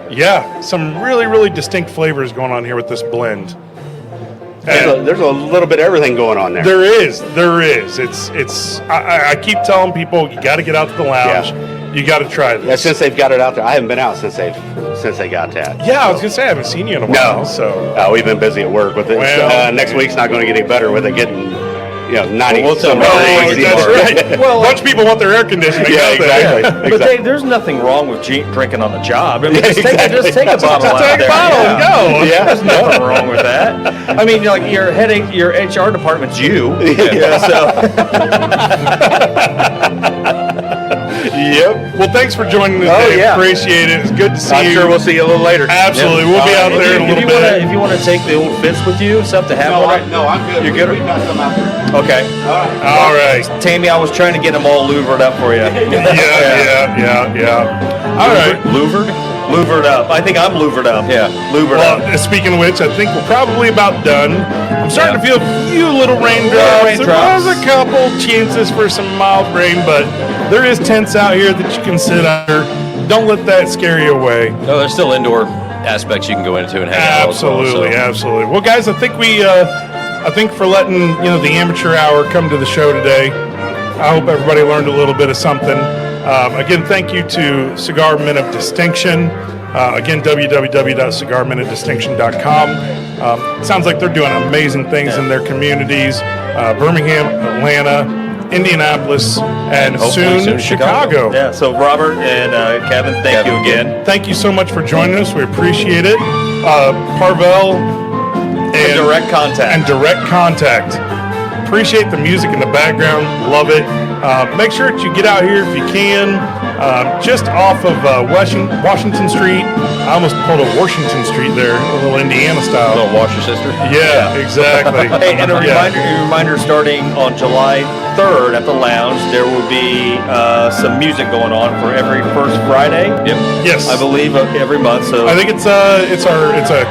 Yeah, some really, really distinct flavors going on here with this blend. There's a little bit of everything going on there. There is. It's. I keep telling people you got to get out to the lounge. Yeah. You got to try Yeah, this. since they've got it out there, I haven't been out since they got that. Yeah, I was gonna say I haven't seen you in a while. No. So We've been busy at work with it. Well, Next week's not going to get any better with it getting, 90 Well, some we'll tell oh, degrees. that's right. Well, a bunch of people want their air conditioning. Yeah, don't they? exactly. But Dave, there's nothing wrong with drinking on the job. I mean, just take a bottle out Take a there. bottle and go. Yeah. There's nothing wrong with that. I mean, like your HR department's you. Yeah. So Yep. Well, thanks for joining us, Oh, Dave. yeah. Appreciate it. It's good to see I'm you. sure we'll see you a little later. Absolutely. We'll be out there in a little bit. If you want to take the Old Fitz with you, stuff to have on it. No, I'm good. You're good? We've got some out there. Okay. All right. Tammy, I was trying to get them all louvered up for you. Yeah. All right. Louvered? Louvered up. I think I'm louvered up. Yeah. Louvered Well, up. speaking of which, I think we're probably about done. I'm starting to feel a few little raindrops. raindrops. There's a couple chances for some mild rain, but there is tents out here that you can sit under. Don't let that scare you away. No, there's still indoor aspects you can go into and hang out. Absolutely, as well, so. absolutely. Well, guys, I think we I think for letting the amateur hour come to the show today. I hope everybody learned a little bit of something. Again, thank you to Cigar Men of Distinction. Again, www.cigarmenofdistinction.com. Sounds like they're doing amazing things in their communities. Birmingham, Atlanta, Indianapolis, and soon Chicago. Yeah, so Robert and Kevin, thank you again. Thank you so much for joining us. We appreciate it. Parvell and Direct Contact. Appreciate the music in the background. Love it. Make sure that you get out here if you can. Just off of Washington Street. I almost pulled a Washington Street there, a little Indiana style. Little wash your sister. Yeah, exactly. Hey, and a reminder starting on July 3rd at the Lounge, there will be some music going on for every first Friday. Yep. Yes. I believe every month. So I think it's a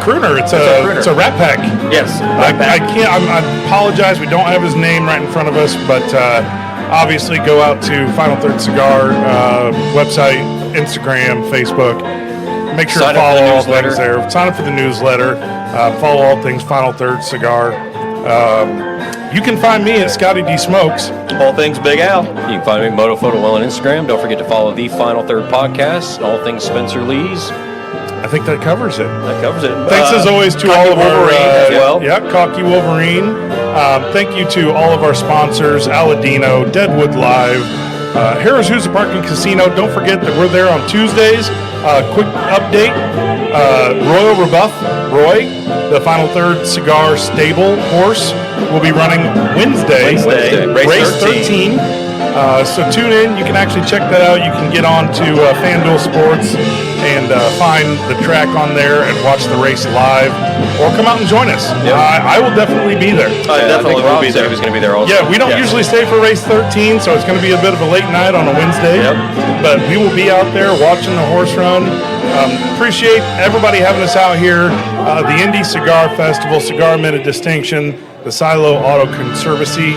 crooner. It's a Rat Pack. yes, I can't. I apologize. We don't have his name right in front of us, but obviously go out to Final Third Cigar website, Instagram, Facebook. Make sure to follow all things there. Sign up for the newsletter. Follow all things Final Third Cigar. You can find me at Scotty D Smokes. all things Big Al. You can find me at Moto Photo Well on Instagram. Don't forget to follow the Final Third Podcast. All things Spencer Lee's. I think that covers it. That covers it. Thanks as always to Cocky all of our Wolverine as well. Cocky Wolverine. Thank you to all of our sponsors: Aladino, Deadwood Live, Harris Husa Park and Casino. Don't forget that we're there on Tuesdays. Quick update: Royal Rebuff, Roy, the Final Third Cigar Stable horse, will be running Wednesday. Race 13. So tune in. You can actually check that out. You can get on to FanDuel Sports and find the track on there and watch the race live, or come out and join us. I will definitely be there. I definitely will be there. He was going to be there also. Yeah, we don't usually stay for race 13, so it's going to be a bit of a late night on a Wednesday. But we will be out there watching the horse run. Appreciate everybody having us out here. The Indy Cigar Festival, Cigar Men of Distinction, the Silo Auto Conservancy.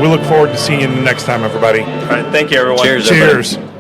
We look forward to seeing you next time, everybody. All right, thank you, everyone. Cheers, everybody. Cheers.